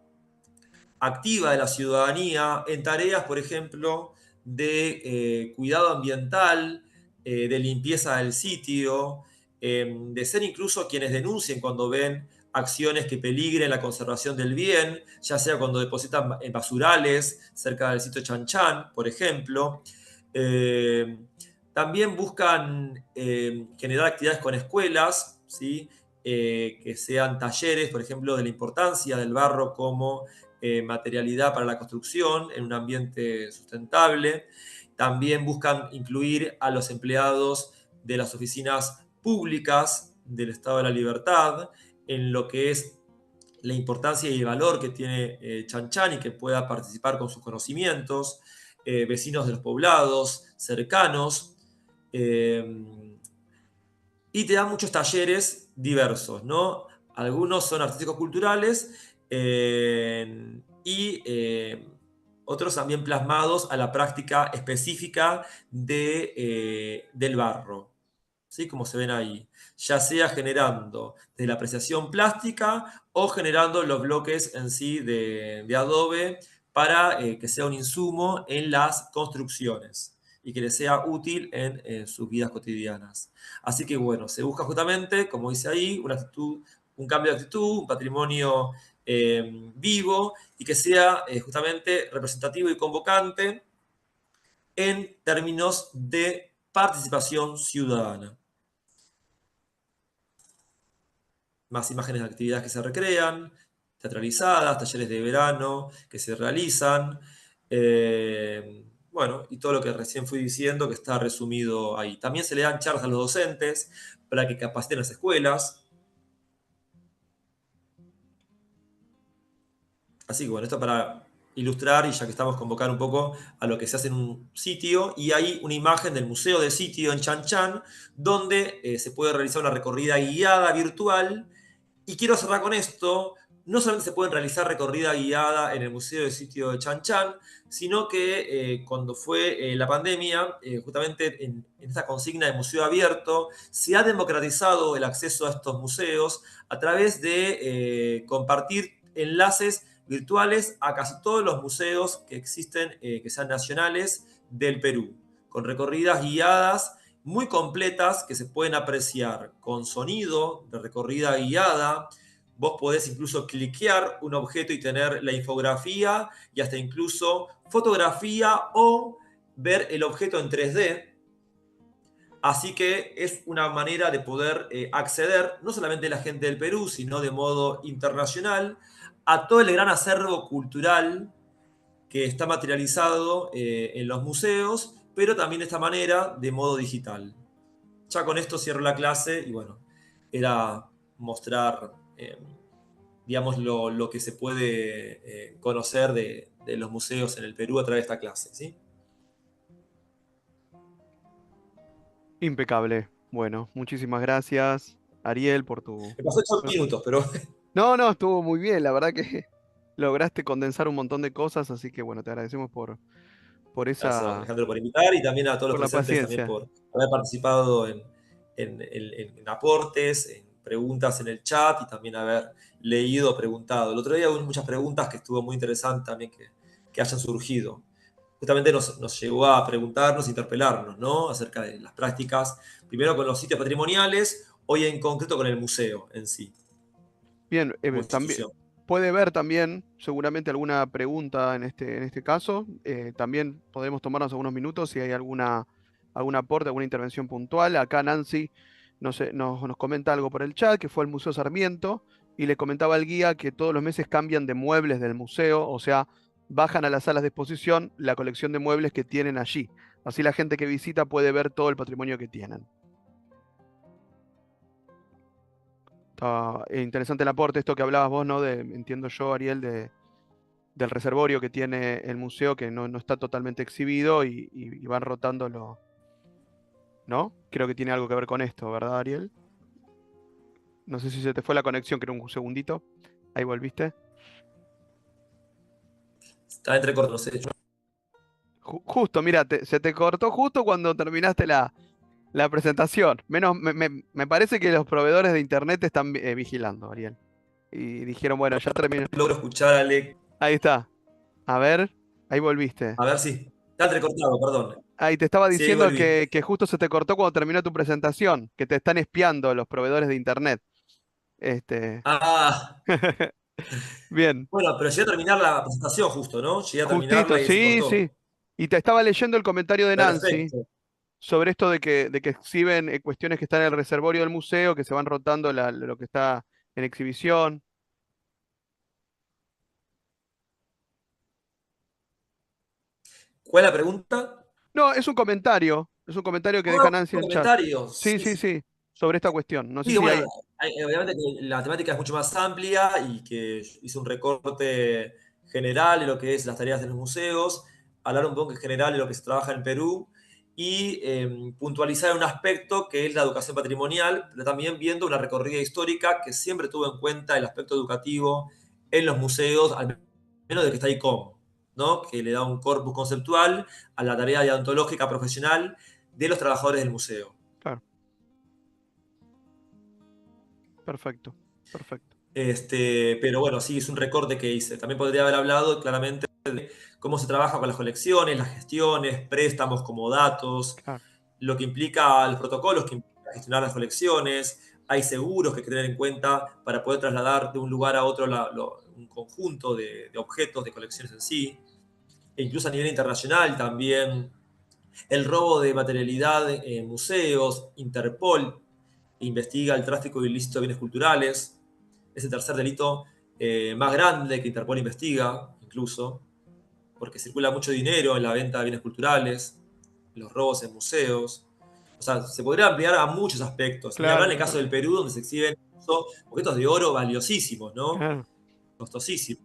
activa de la ciudadanía en tareas, por ejemplo, de cuidado ambiental, de limpieza del sitio, de ser incluso quienes denuncien cuando ven acciones que peligren la conservación del bien, ya sea cuando depositan en basurales cerca del sitio Chan Chan, por ejemplo. También buscan generar actividades con escuelas, ¿sí? Que sean talleres, por ejemplo, de la importancia del barro como materialidad para la construcción en un ambiente sustentable. También buscan incluir a los empleados de las oficinas públicas del Estado de la Libertad en lo que es la importancia y el valor que tiene Chan Chan y que pueda participar con sus conocimientos, vecinos de los poblados cercanos, y te dan muchos talleres diversos, ¿no? Algunos son artísticos culturales y otros también plasmados a la práctica específica del barro, ¿sí? Como se ven ahí, ya sea generando de la apreciación plástica o generando los bloques en sí de adobe para que sea un insumo en las construcciones y que les sea útil en sus vidas cotidianas. Así que bueno, se busca justamente, como dice ahí, una actitud, un cambio de actitud, un patrimonio vivo y que sea justamente representativo y convocante en términos de participación ciudadana. Más imágenes de actividades que se recrean, teatralizadas, talleres de verano que se realizan, bueno, y todo lo que recién fui diciendo que está resumido ahí. También se le dan charlas a los docentes para que capaciten las escuelas. Así que bueno, esto para ilustrar, y ya que estamos convocar un poco a lo que se hace en un sitio, y hay una imagen del museo de sitio en Chan Chan, donde se puede realizar una recorrida guiada virtual. Y quiero cerrar con esto, no solamente se pueden realizar recorrida guiada en el museo de sitio de Chan Chan, sino que cuando fue la pandemia, justamente en esta consigna de museo abierto, se ha democratizado el acceso a estos museos a través de compartir enlaces virtuales a casi todos los museos que existen, que sean nacionales del Perú, con recorridas guiadas muy completas que se pueden apreciar con sonido de recorrida guiada. Vos podés incluso cliquear un objeto y tener la infografía y hasta incluso fotografía o ver el objeto en 3D. Así que es una manera de poder acceder, no solamente la gente del Perú, sino de modo internacional, a todo el gran acervo cultural que está materializado en los museos, pero también de esta manera de modo digital. Ya con esto cierro la clase y bueno, era mostrar, digamos, lo que se puede conocer de los museos en el Perú a través de esta clase, ¿sí? Impecable. Bueno, muchísimas gracias, Ariel, por tu... Me pasó 8 minutos, pero No, no, estuvo muy bien. La verdad que lograste condensar un montón de cosas, así que bueno, te agradecemos por gracias esa, Alejandro por invitar y también a todos los por la presentes también paciencia. por haber participado en aportes, en preguntas en el chat y también haber leído o preguntado. El otro día hubo muchas preguntas que estuvo muy interesante también que hayan surgido. Justamente nos llegó a preguntarnos, interpelarnos, ¿no? Acerca de las prácticas, primero con los sitios patrimoniales, hoy en concreto con el museo en sí, Bien, como también institución. puede haber también seguramente alguna pregunta en este caso. También podemos tomarnos algunos minutos si hay algún aporte, alguna intervención puntual. Acá Nancy nos comenta algo por el chat, que fue al Museo Sarmiento, y le comentaba al guía que todos los meses cambian de muebles del museo, o sea, bajan a las salas de exposición la colección de muebles que tienen allí. Así la gente que visita puede ver todo el patrimonio que tienen. Está interesante el aporte, esto que hablabas vos, ¿no? Entiendo yo, Ariel, del reservorio que tiene el museo, que no está totalmente exhibido y van rotándolo, ¿no? Creo que tiene algo que ver con esto, ¿verdad, Ariel? No sé si se te fue la conexión, creo un segundito. Ahí volviste. Está entrecortado, no sé. Justo, mira, se te cortó justo cuando terminaste la presentación. Me parece que los proveedores de internet te están vigilando, Ariel. Y dijeron, bueno, ya terminé. Logro escuchar a Ale. Ahí está. A ver, ahí volviste. A ver si. Está entrecortado, perdón. Ahí te estaba Sí, ahí diciendo volví. que justo se te cortó cuando terminó tu presentación, que te están espiando los proveedores de internet. Este, Ah, bien, bueno, pero llegué a terminar la presentación justo, ¿no? Llegué a justito, terminarla y se sí, sí. cortó. Y te estaba leyendo el comentario de Nancy Perfecto. sobre esto de que exhiben cuestiones que están en el reservorio del museo, que se van rotando lo que está en exhibición. ¿Cuál es la pregunta? No, es un comentario que Ah, deja Nancy un en el chat. comentario. Sí, Sí, sí, sí. sí, sobre esta cuestión. No sé Sí, si bueno, hay... obviamente que la temática es mucho más amplia y que hice un recorte general de lo que es las tareas de los museos, hablar un poco en general de lo que se trabaja en Perú y puntualizar un aspecto que es la educación patrimonial, pero también viendo una recorrida histórica que siempre tuvo en cuenta el aspecto educativo en los museos, al menos de que está ICOM, ¿no? Que le da un corpus conceptual a la tarea deontológica profesional de los trabajadores del museo. Claro, perfecto, perfecto. Pero bueno, sí, es un recorte que hice. También podría haber hablado claramente de cómo se trabaja con las colecciones, las gestiones, préstamos como datos, Claro, lo que implica los protocolos que implica gestionar las colecciones. Hay seguros que hay que tener en cuenta para poder trasladar de un lugar a otro un conjunto de objetos, de colecciones en sí. E incluso a nivel internacional también el robo de materialidad en museos, Interpol investiga el tráfico ilícito de bienes culturales, es el tercer delito más grande que Interpol investiga, incluso, porque circula mucho dinero en la venta de bienes culturales, los robos en museos. O sea, se podría ampliar a muchos aspectos. Ni hablar claro, en el caso claro, del Perú, donde se exhiben objetos de oro valiosísimos, ¿no? claro. Costosísimos.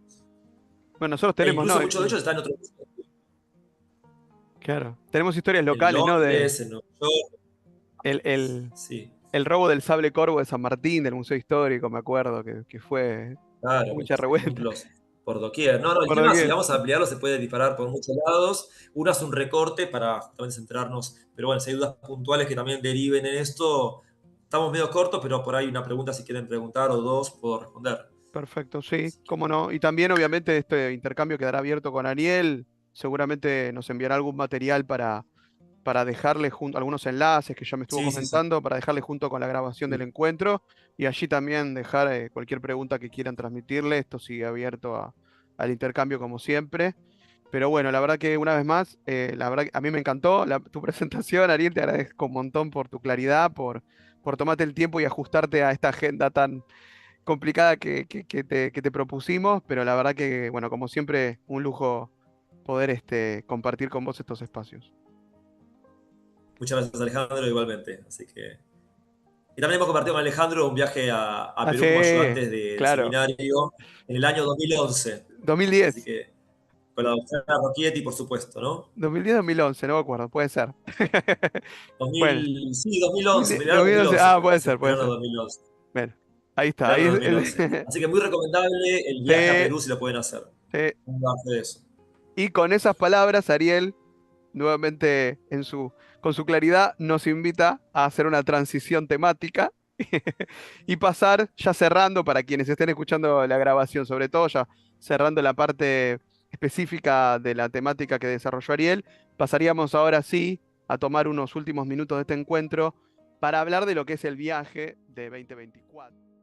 Bueno, nosotros E tenemos, incluso ¿no? muchos de ellos están en otros museos, Claro, tenemos historias en locales, ¿no? Londres, en Nueva York. El, el, Sí, el robo del sable corvo de San Martín, del Museo Histórico, me acuerdo, que fue claro, mucha muchos revuelta. ejemplos por doquier. No, no, el Por tema, si doquier. vamos a ampliarlo, se puede disparar por muchos lados. Uno hace un recorte para justamente centrarnos, pero bueno, si hay dudas puntuales que también deriven en esto, estamos medio cortos, pero por ahí una pregunta, si quieren preguntar, o dos, puedo responder. Perfecto, sí, cómo no. Y también, obviamente, este intercambio quedará abierto con Ariel. Seguramente nos enviará algún material para dejarle junto algunos enlaces que ya me estuvo Sí, sí, sí. comentando, para dejarle junto con la grabación del encuentro y allí también dejar cualquier pregunta que quieran transmitirle. Esto sigue abierto al intercambio como siempre. Pero bueno, la verdad que una vez más, la verdad que a mí me encantó tu presentación, Ariel, te agradezco un montón por tu claridad, por tomarte el tiempo y ajustarte a esta agenda tan complicada que te propusimos, pero la verdad que, bueno, como siempre, un lujo poder compartir con vos estos espacios. Muchas gracias, Alejandro, igualmente. Así que. Y también hemos compartido con Alejandro un viaje a Ah, Perú sí, como ayudantes de claro. seminario en el año 2011. Así 2010, que, con la doctora Rocchietti, por supuesto, ¿no? 2010, 2011, no me acuerdo, puede ser. Bueno, Sí, 2011, verano 2011, 2011, me puede parece, ser, puede verano ser. 2011. Bueno, ahí está. Verano 2011. Así que muy recomendable el viaje a Sí, Perú si lo pueden hacer. sí. Un viaje de eso. Y con esas palabras, Ariel, nuevamente con su claridad, nos invita a hacer una transición temática Y pasar, ya cerrando, para quienes estén escuchando la grabación, sobre todo ya cerrando la parte específica de la temática que desarrolló Ariel, pasaríamos ahora sí a tomar unos últimos minutos de este encuentro para hablar de lo que es el viaje de 2024.